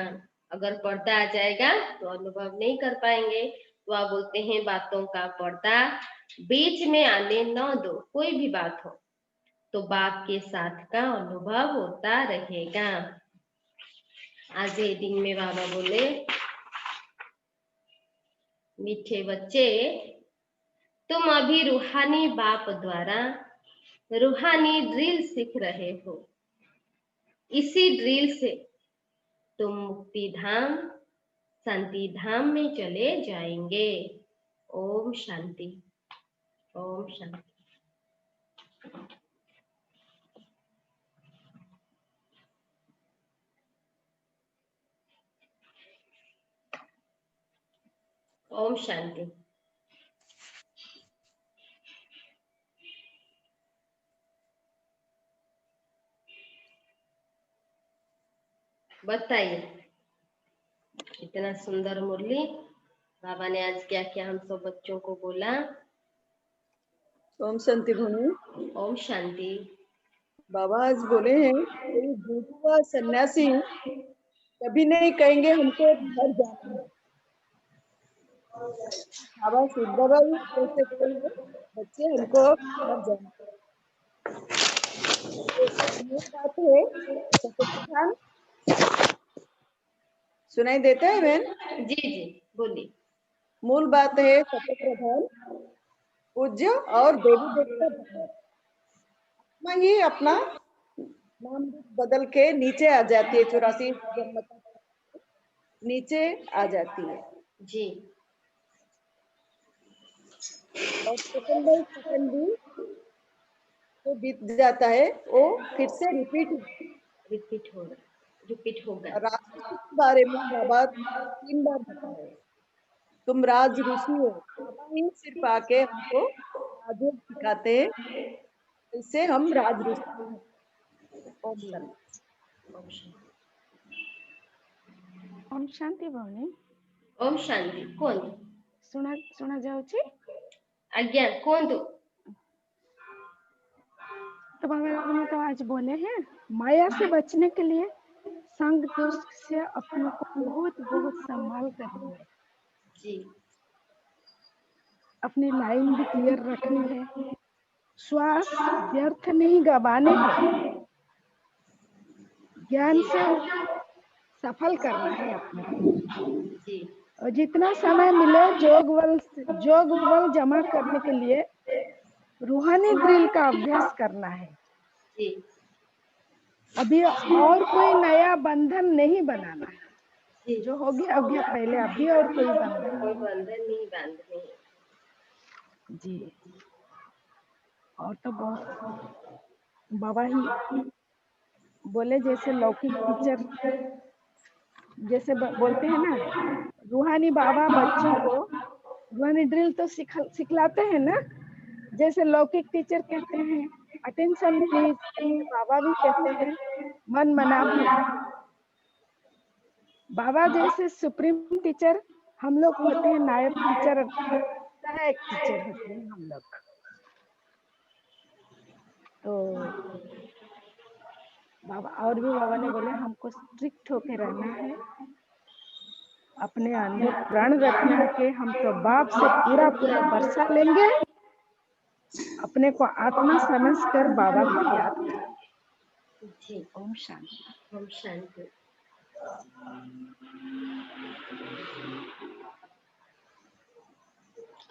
अगर पर्दा आ जाएगा तो अनुभव नहीं कर पाएंगे, तो आप बोलते हैं बातों का पर्दा बीच में आने न दो। कोई भी बात हो तो बाप के साथ का अनुभव होता रहेगा। आज हेडिंग में बाबा बोले, मीठे बच्चे, तुम अभी रूहानी बाप द्वारा रूहानी ड्रिल सीख रहे हो। इसी ड्रिल से तुम मुक्ति धाम शांति धाम में चले जाएंगे। ओम शांति, ओम शांति। ओम शांति। बताइए, इतना सुंदर मुरली बाबा ने आज क्या क्या हम सब बच्चों को बोला। ओम शांति भूमि। ओम शांति। बाबा आज बोले हैं, कोई भूखा सन्यासी कभी नहीं कहेंगे हमको घर जाना है। बाबा शिव बाबा भी कैसे कहेंगे बच्चे हमको घर जाना है। ये बात है सत्यप्रधान, सुनाई देता है बहन? जी जी बोलिए। मूल बात है सत्यप्रधान, पूज्य और देवी देवता आत्मा ही अपना नाम बदल के नीचे आ जाती है, 84 जन्म नीचे आ जाती है जी। और सेकंड बाय सेकंड भी जो बीत जाता है वो फिर से रिपीट होगा। राजऋषि के बारे में बाबा 3 बार बताए, तुम राज ऋषि हो। बाबा ही सिर्फ आके हमको राजयोग सिखाते हैं, इससे हम राज ऋषि हैं। ओम शांति। ओम शांति भौणी। ओम शांति। कौन सुना जाउची? आज्ञा कौन? तो बाबा ने तो आज बोले हैं, माया से बचने के लिए संग दोस्त से अपने को बहुत बहुत संभाल कर रही है। जी अपनी लाइन भी क्लियर रखनी है, श्वास व्यर्थ नहीं गवाने हैं, ज्ञान से सफल करना है अपने को। जी और जितना समय मिले जोग बल जमा करने के लिए रूहानी ड्रिल का अभ्यास करना है। जी अभी और कोई नया बंधन नहीं बनाना है। जी जो हो गया पहले, अभी और कोई बंधन कोई नहीं। बंधन नहीं बांधने। जी और तो बहुत बाबा ही बोले, जैसे लौकिक टीचर जैसे बोलते हैं ना, रूहानी बाबा बच्चों को रूहानी ड्रिल तो सिखलाते हैं ना। जैसे लौकिक टीचर कहते हैं अटेंशन प्लीज, बाबा भी कहते हैं मन मना भव। बाबा जैसे सुप्रीम टीचर हम लोग होते हैं नायब टीचर, सहायक टीचर होते हैं हम लोग। तो बाबा और भी बाबा ने बोले हमको स्ट्रिक्ट होके रहना है, अपने अंदर प्रण रखना के हम तो बाप से पूरा पूरा बरसा लेंगे, अपने को आत्मा समझ कर बाबा को याद करेंगे। जी ओम शांति। ओम शांति।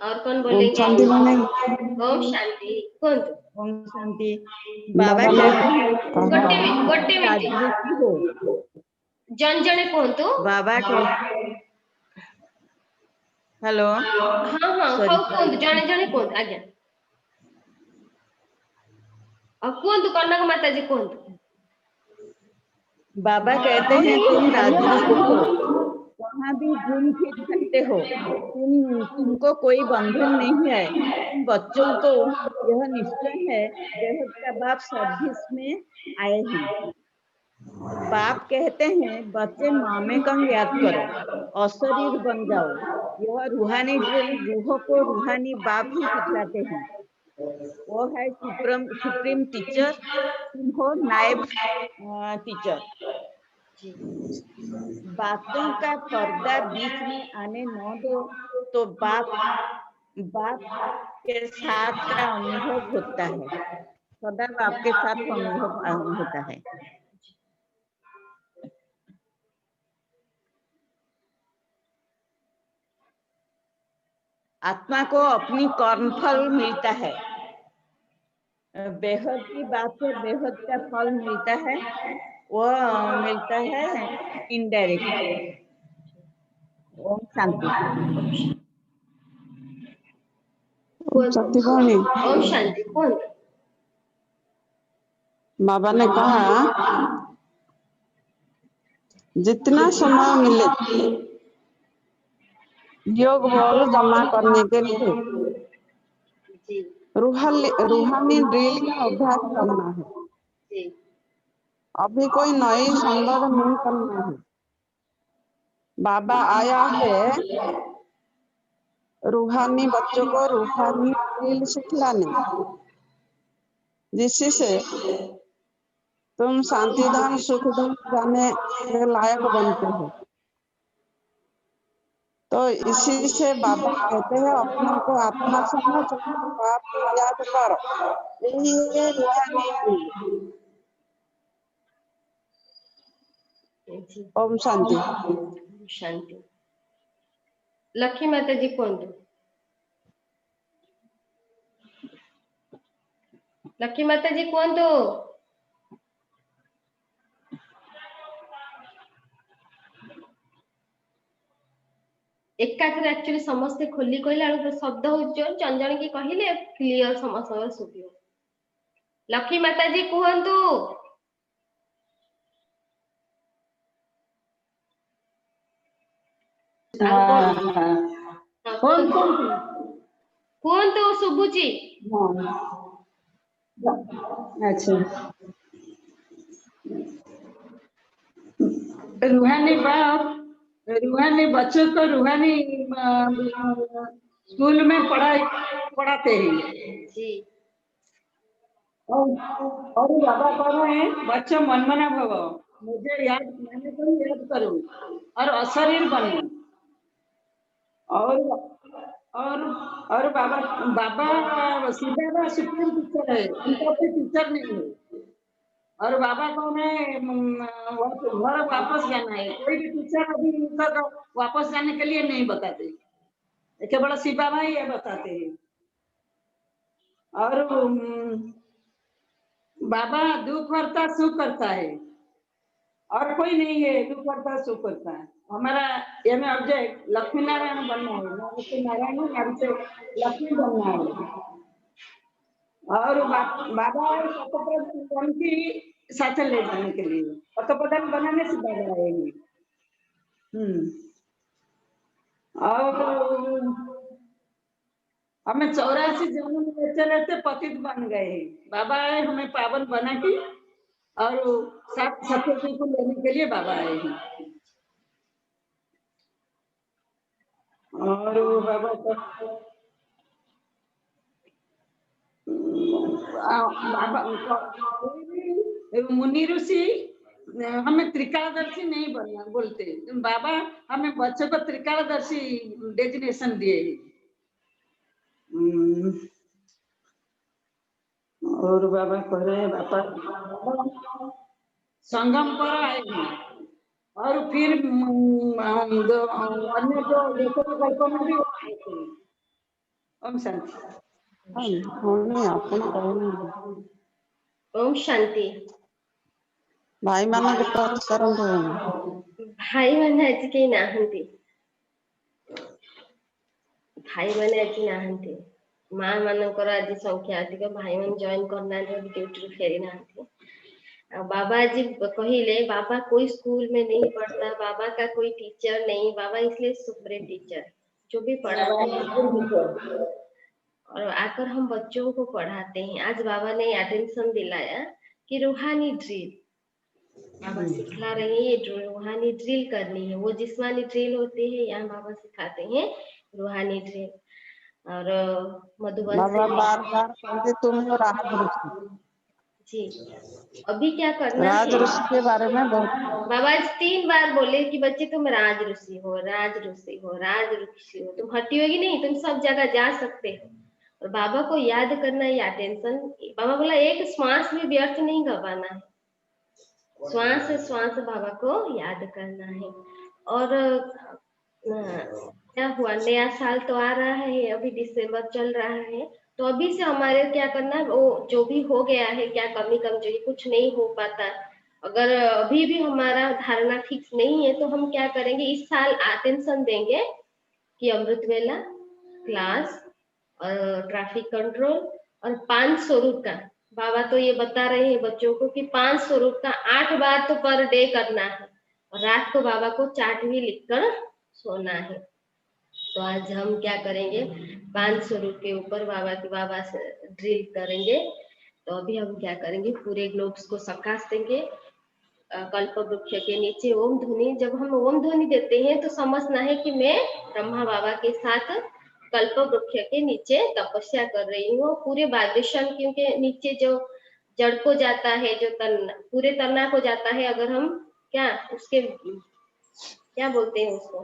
और कौन बोलेंगे? ओम शांति। कौन? ओम शांति। बाबा कहते हैं गोटे मिनट राजनीति हो। जन जने कहतु। बाबा हेलो हाँ हाँ सॉरी खाऊ कहतु, जने जने कहतु आज्ञा। और कहतु कनक माता जी कहतु। बाबा कहते हैं तुम राजनीति हो, वहाँ भी घूम फिर सकते हो, तुमको कोई बंधन नहीं है। तुम बच्चों को यह निश्चय है बेहद का बाप सर्विस में आए हैं। बाप कहते हैं बच्चे मामे कम याद करो, अशरीर बन जाओ। यह रूहानी ड्रिल रूहों को रूहानी बाप ही सिखलाते हैं। वो है सुप्रीम टीचर, तुम हो नायब टीचर। बातों का पर्दा बीच में आने न दो तो बाप के साथ का अनुभव होता है, सदैव आपके साथ अनुभव होता है। आत्मा को अपनी कर्मफल मिलता है, बेहद की बात से बेहद का फल मिलता है, वह मिलता है इनडायरेक्ट। ओम शांति। सत्यवाणी ओम शांति। कौन? बाबा ने कहा जितना समय मिले योग बल जमा करने के लिए जी रूहानी ड्रिल का अभ्यास करना है। जी अभी कोई नई संगत नहीं करना है। बाबा आया है रूहानी बच्चों को रूहानी ड्रिल सिखलाने, जिससे तुम शांति धाम सुख धाम जाने के लायक बनते हो। तो इसी से बाबा कहते हैं अपने को आत्मा समझ बाप को याद कर, यही है रूहानी ड्रिल। ओम शांति। ओम शांति। लक्ष्मी माता जी कहतु। लक्ष्मी माता जी कहतु। एकाथरे एक्चुअली समस्ते खोली कहला बेलू शब्द हो जन जन की कहले क्लियर समस्त शुभियो। लक्ष्मी माता जी कहतु। कहतु शुभुची। अच्छा, रूहानी बाप रूहानी बच्चों को रूहानी स्कूल में पढ़ाते हैं। जी और बाबा कह रहे हैं बच्चों मनमना भव, मुझे याद मैंने तुम याद करो और अशरीर बनो। और और और बाबा बाबा सीधा सुप्रीम टीचर है, उनका कोई टीचर नहीं है। और बाबा कौन है, घर वापस जाना है, कोई भी टीचर अभी उनका वापस जाने के लिए नहीं बताते, केवल शिव बाबा ही ये बताते हैं। और बाबा दुख करता सुख करता है, और कोई नहीं है दुख करता सुख करता है। हमारा ये में ऑब्जेक्ट लक्ष्मी नारायण बनना है, नाम से नारायण नाम से लक्ष्मी बनना है। और बाबा सतप्रधान की साथ ले जाने के लिए, सतप्रधान बनाने से बाबा आएंगे। और हमें 84 जन्म लेते लेते पतित बन गए। बाबा आए हमें पावन बना के, और सात सत्य को लेने के लिए बाबा आए हैं। और बाबा मुनि ऋषि हमें त्रिकालदर्शी नहीं बनना बोलते, बाबा हमें बच्चों को त्रिकालदर्शी डेजिग्नेशन दिए। और बाबा कह रहे हैं बाबा संगम पर आएगी, और फिर अन्य जो देशों के कल्पना भी आएगी। ओम शांति। ओम शांति। भाई मान को शरण भाई मैंने आज के नाहंती, भाई मैंने आज नाहंती, माँ मानकर आज संख्या अधिक, भाई मैंने जॉइन करना ड्यूटी फेरी ना। बाबा जी कहिले बाबा कोई स्कूल में नहीं पढ़ता, बाबा का कोई टीचर नहीं, बाबा इसलिए सुप्रीम टीचर जो भी पढ़ाते हैं और आकर हम बच्चों को पढ़ाते हैं। आज बाबा ने अटेंशन दिलाया कि रूहानी ड्रिल बाबा सिखला रहे हैं, ये रूहानी ड्रिल करनी है। वो जिस्मानी ड्रिल होती है, यहाँ बाबा सिखाते हैं रूहानी ड्रिल। और मधुबन बाबा से बार बार कहते तुम राज ऋषि, जी अभी क्या करना राज है। ऋषि के बारे में बहुत बाबा आज 3 बार बोले कि बच्चे तुम राज ऋषि हो, राज ऋषि हो, राज ऋषि हो, तुम हटी होगी नहीं, तुम सब जगह जा सकते हो। और बाबा को याद करना या टेंशन, बाबा बोला एक श्वास भी व्यर्थ नहीं गवाना है, श्वास श्वास बाबा को याद करना है। और क्या हुआ, नया साल तो आ रहा है, अभी दिसंबर चल रहा है, तो अभी से हमारे क्या करना है, वो जो भी हो गया है, क्या कमी कमजोरी कुछ नहीं हो पाता, अगर अभी भी हमारा धारणा ठीक नहीं है तो हम क्या करेंगे, इस साल अटेंशन देंगे कि अमृत वेला क्लास और ट्रैफिक कंट्रोल और 5 स्वरूप का। बाबा तो ये बता रहे हैं बच्चों को कि 5 स्वरूप का 8 बार तो पर डे करना है, और रात को बाबा को चार्ट भी लिखकर सोना है। तो आज हम क्या करेंगे, 5 स्वरूप के ऊपर बाबा से ड्रिल करेंगे। तो अभी हम क्या करेंगे, पूरे ग्लोब्स को सकाश देंगे कल्प वृक्ष के नीचे ओम ध्वनि। जब हम ओम ध्वनि देते हैं तो समझना है कि मैं ब्रह्मा बाबा के साथ कल्प वृक्ष के नीचे तपस्या कर रही हूँ। पूरे वाइब्रेशन क्योंकि नीचे जो जड़ को जाता है, जो पूरे तना को जाता है, अगर हम क्या उसके क्या बोलते हैं उसको,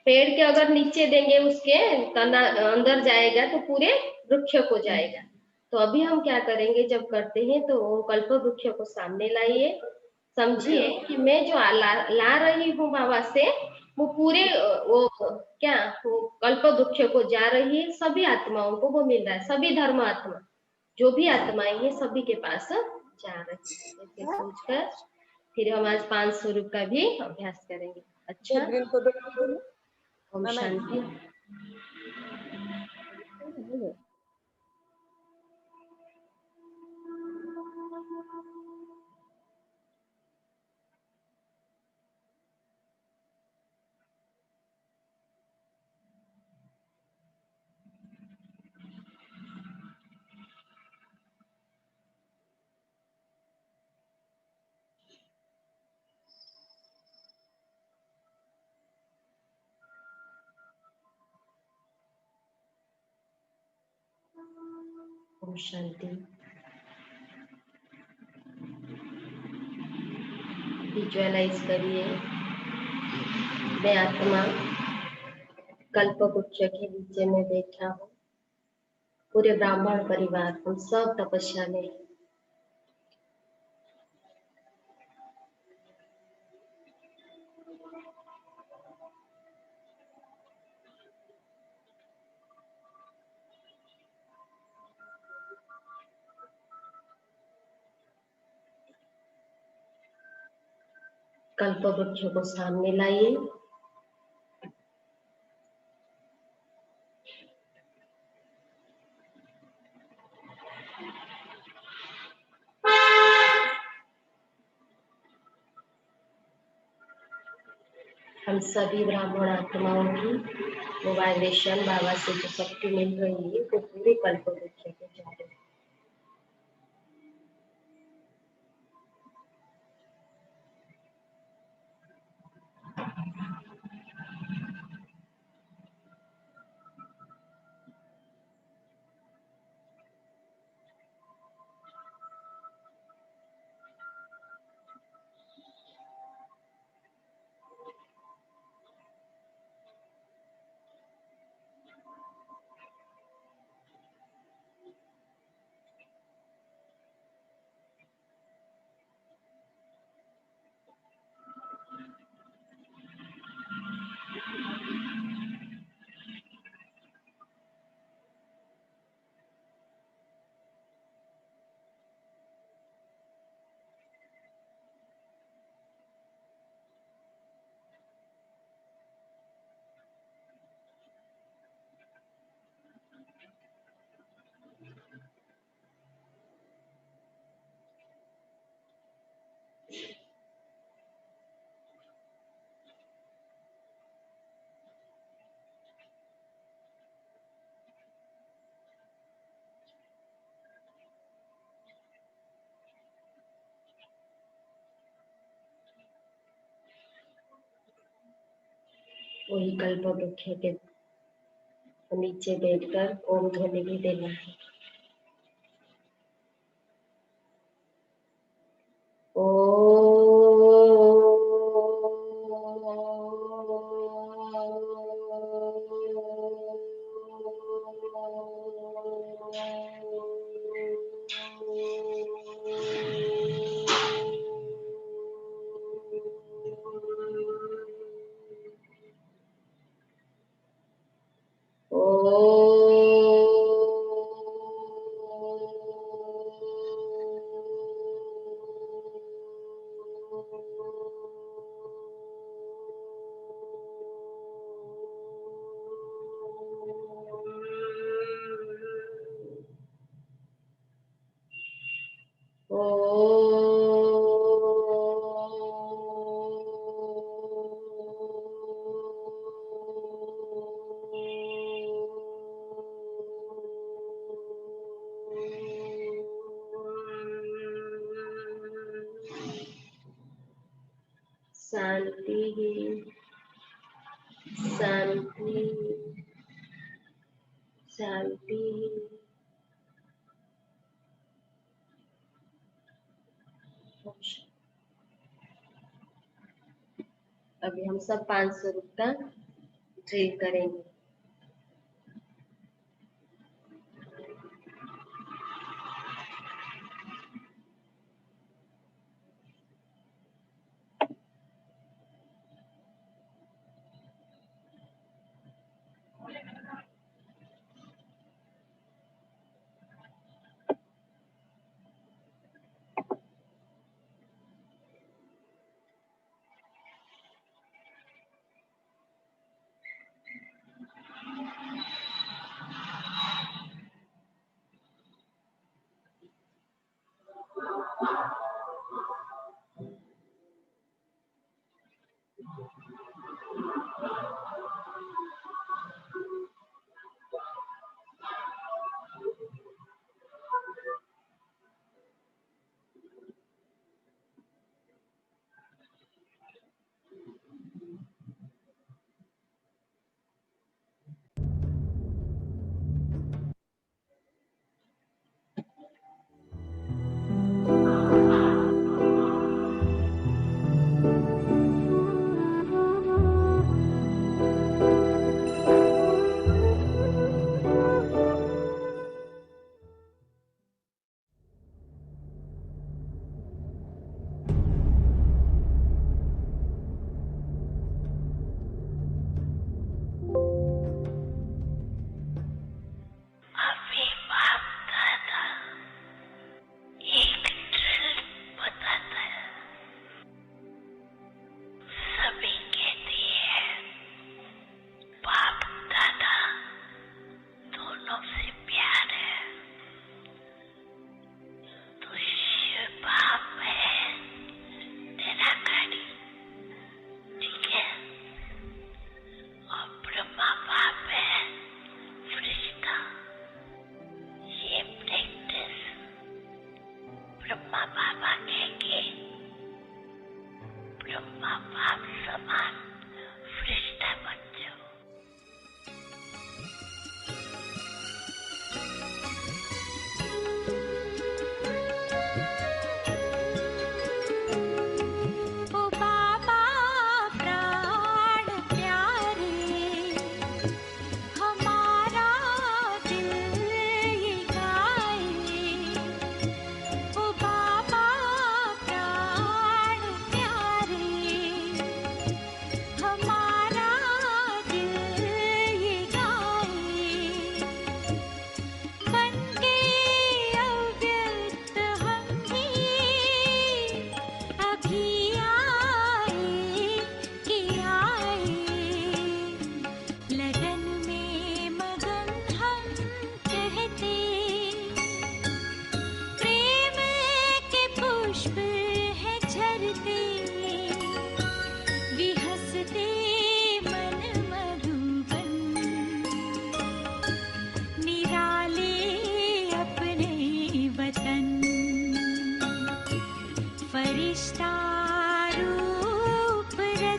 पेड़ के अगर नीचे देंगे उसके तना अंदर जाएगा तो पूरे वृक्ष को जाएगा। तो अभी हम क्या करेंगे, जब करते हैं तो वो कल्प वृक्ष को सामने लाइए, समझिए कि मैं जो ला रही हूँ बाबा से, वो पूरे वो क्या वो कल्प वृक्ष को जा रही है, सभी आत्माओं को वो मिल रहा है, सभी धर्म आत्मा जो भी आत्माएं हैं सभी के पास जा रही है। ऐसे सोचकर फिर हम आज 5 स्वरूप का भी अभ्यास करेंगे। अच्छा, ड्रिल तो देखो ना। ओम शांति। ओम ओम शांति। विजुअलाइज करिए, मैं आत्मा कल्पवृक्ष के नीचे में बैठा हूँ। पूरे ब्राह्मण परिवार हम सब तपस्या में हैं। कल्पवृक्ष को सामने लाइए। हम सभी ब्राह्मण आत्माओं की वो वाइब्रेशन बाबा से जो शक्ति मिल रही है वो पूरे कल्पवृक्ष के जा रही है। वही कल्पवृक्ष के नीचे बैठकर ओम ध्वनि भी देना है। शांति शांति शांति। अभी हम सब 500 रुपये का ड्रिल करेंगे।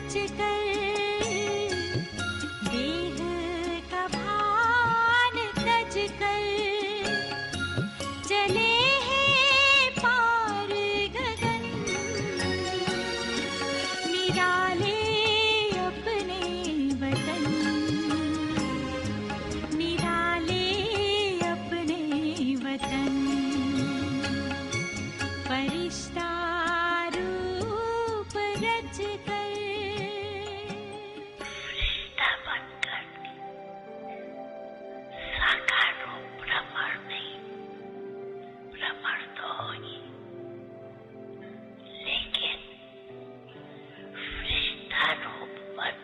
रच कर देह का भान तज कर चले हैं पार गगन निराले अपने वतन निराले अपने वतन फरिश्ता रूप रच कर फरिश्ता बनकर साकार रूप भ्रमर नहीं भ्रमर तो होगी लेकिन फरिश्ता रूप बन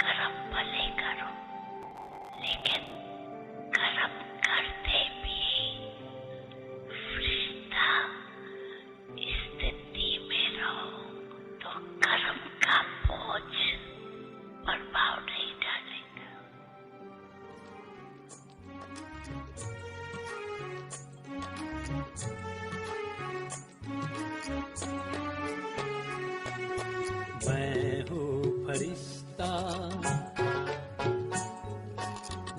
कर्म भले करो लेकिन कर्म करते भी फरिश्ता स्थिति में रहो तो कर्म का बोझ प्रभाव नहीं डालेगा। मैं हूँ फरिश्ता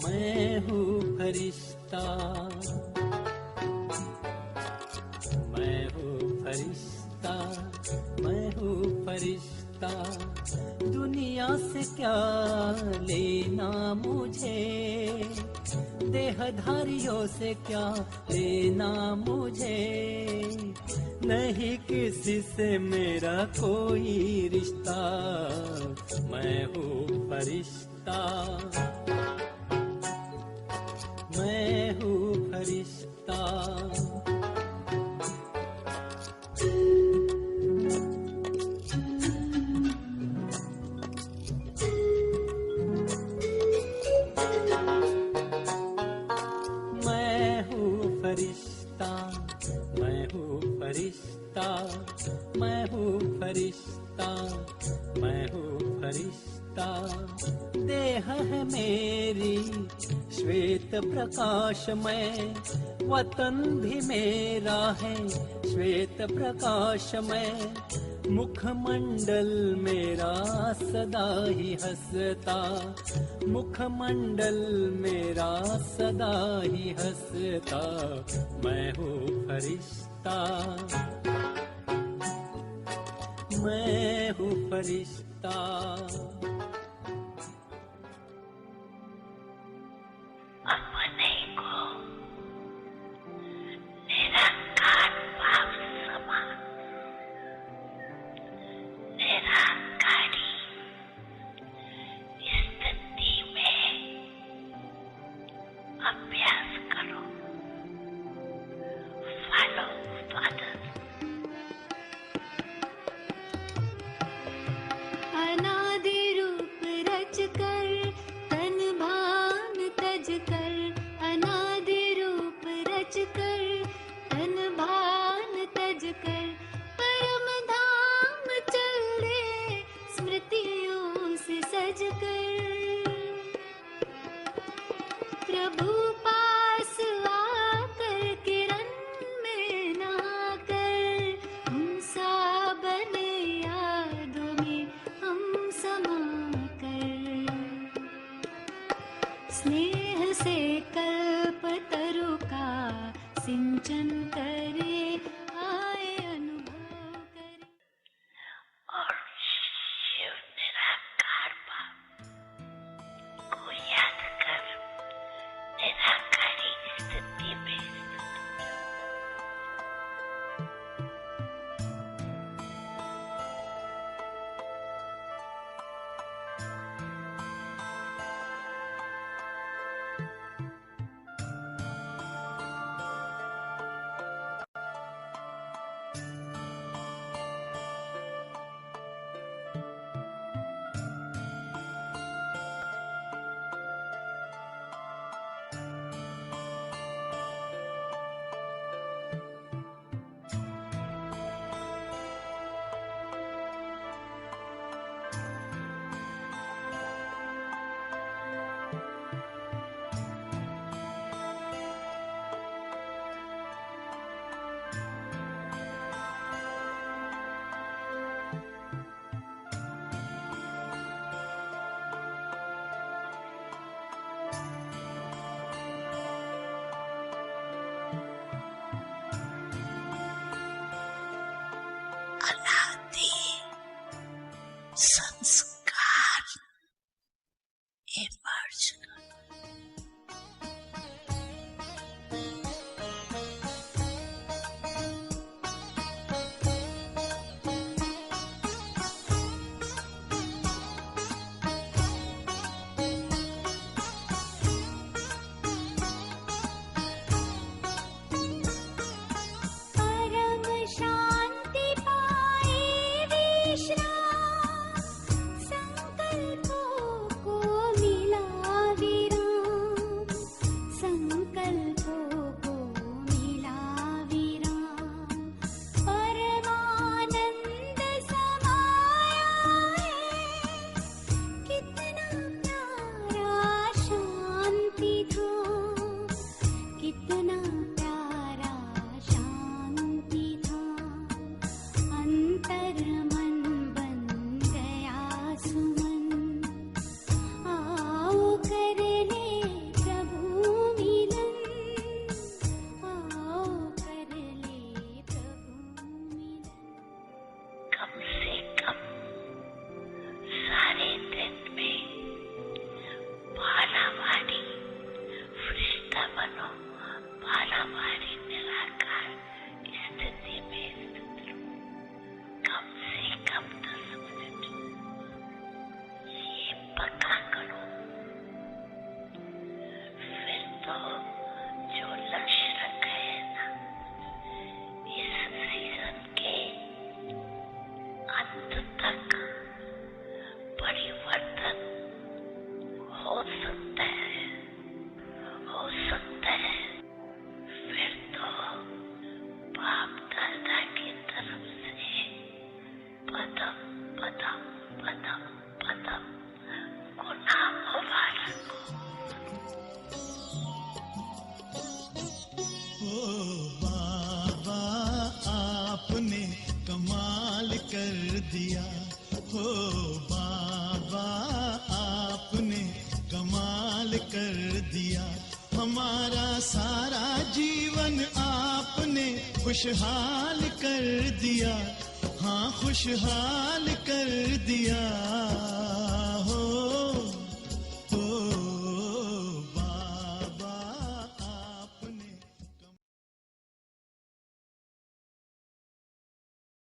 मैं हूँ फरिश्ता मैं हूँ फरिश्ता मैं हूँ फरिश्ता दुनिया से क्या लेना मुझे देहधारियों से क्या लेना मुझे नहीं किसी से मेरा कोई रिश्ता मैं हूँ फरिश्ता मैं हूँ फरिश्ता मैं हूँ फरिश्ता मैं हूँ फरिश्ता मैं हूँ फरिश्ता मैं हूँ फरिश्ता देह है मेरी श्वेत प्रकाश में वतन भी मेरा है श्वेत प्रकाश में मुखमंडल मेरा सदा ही हंसता मुखमंडल मेरा सदा ही हंसता मैं हूँ फरिश्ता मैं हूँ फरिश्ता अपने को निरंकार भाव समा निरंकारी स्थिति में अभ्यास करो फॉलो फादर अनादि रूप रच कर तन भान तज कर अनादि रूप रच कर तन भान तज कर परम धाम चल दे स्मृतियों से सज कर प्रभु पास आकर किरण में नहा कर हम सा बने यादों में हम समा कर स्नेह से कल्प तरु का सिंचन करे आए अनुभव करे और शिव निराकार भाव को याद कर निराकारी स्थिति में संस्कार emerge करो। परम शांति पाए विश्राम, संकल्पों को मिला विराम, संकल्पों को मिला विराम। परमानंद समाया है, कितना प्यारा शांति धाम, कितना प्यारा शांति धाम। अंतर मन बन गया सुमन, आओ कर ले प्रभु मिलन, आओ कर ले प्रभु मिलन। कम से कम सारे दिन में बालावाड़ी फरिश्ता बनो, बालावाड़ी निराकार स्थिति में स्थित रहो। कम से कम 10 मिनट ये पक्का करो। फिर तो जो लक्ष्य रखे है ना, इस सीजन के अंत तक परिवर्तन हो सकता है, हो सकता है। फिर तो बाप दादा की तरफ से पदम पदम पदम पदम गुना मुबारक हो। ओ बाबा आपने कमाल कर दिया, हो बाबा आपने कमाल कर दिया। हमारा सारा जीवन आपने खुशहाल कर दिया, हाँ खुशहाल कर दिया।